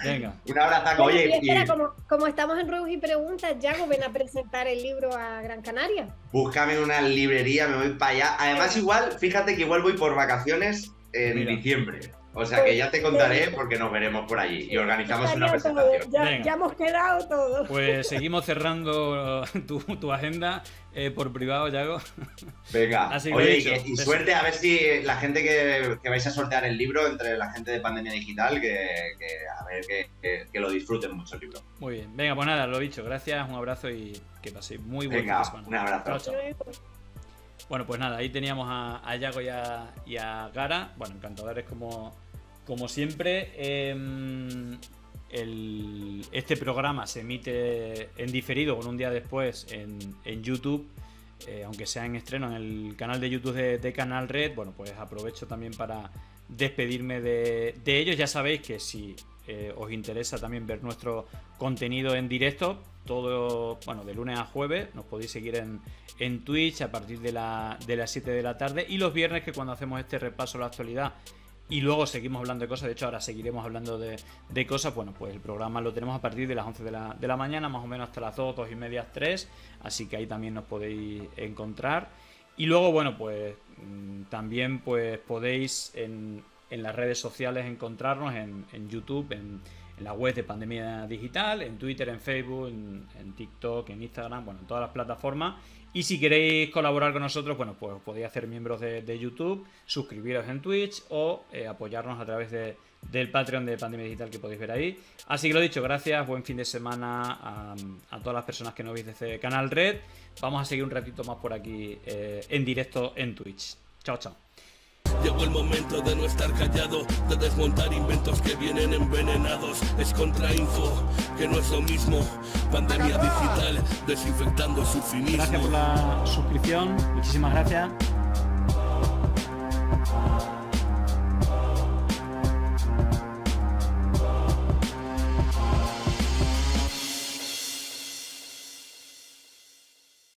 Venga. Un abrazo. Oye, Oye, y espera, como estamos en Ruegos y Preguntas, Yago, ven a presentar el libro a Gran Canaria. búscame una librería, me voy para allá. Además, igual, fíjate que igual voy por vacaciones en diciembre. O sea que ya te contaré porque nos veremos por allí y organizamos una presentación. Ya hemos quedado todos. Pues seguimos cerrando tu agenda por privado, Yago. Venga, Así oye, dicho, y suerte, a ver si la gente que vais a sortear el libro entre la gente de Pandemia Digital, a ver que lo disfruten mucho el libro. Muy bien, venga, pues nada, lo dicho, gracias, un abrazo y que paséis muy buen fin de Venga, semana. un abrazo. Chao, chao. Bueno, pues nada, ahí teníamos a Yago y a Gara. Bueno, encantadores como siempre. Este programa se emite en diferido, con un día después, en YouTube. Aunque sea en estreno en el canal de YouTube de Canal Red. Bueno, pues aprovecho también para despedirme de ellos. Ya sabéis que si os interesa también ver nuestro contenido en directo, todo, bueno, de lunes a jueves, nos podéis seguir en Twitch a partir de las 7 de la tarde, y los viernes, que cuando hacemos este repaso a la actualidad y luego seguimos hablando de cosas, de hecho ahora seguiremos hablando de cosas, bueno, pues el programa lo tenemos a partir de las 11 de la mañana, más o menos hasta las 2 y media, 3, así que ahí también nos podéis encontrar. Y luego, bueno, pues también pues podéis en las redes sociales encontrarnos en YouTube, en la web de Pandemia Digital, en Twitter, en Facebook, en TikTok, en Instagram, bueno, en todas las plataformas. Y si queréis colaborar con nosotros, bueno, pues podéis hacer miembros de YouTube, suscribiros en Twitch o apoyarnos a través del Patreon de Pandemia Digital, que podéis ver ahí. Así que lo dicho, gracias, buen fin de semana a todas las personas que nos veis desde Canal Red. Vamos a seguir un ratito más por aquí en directo en Twitch. Chao, chao. Llegó el momento de no estar callado, de desmontar inventos que vienen envenenados. Es contrainfo, que no es lo mismo. Pandemia digital, desinfectando su cinismo. Gracias por la suscripción, muchísimas gracias.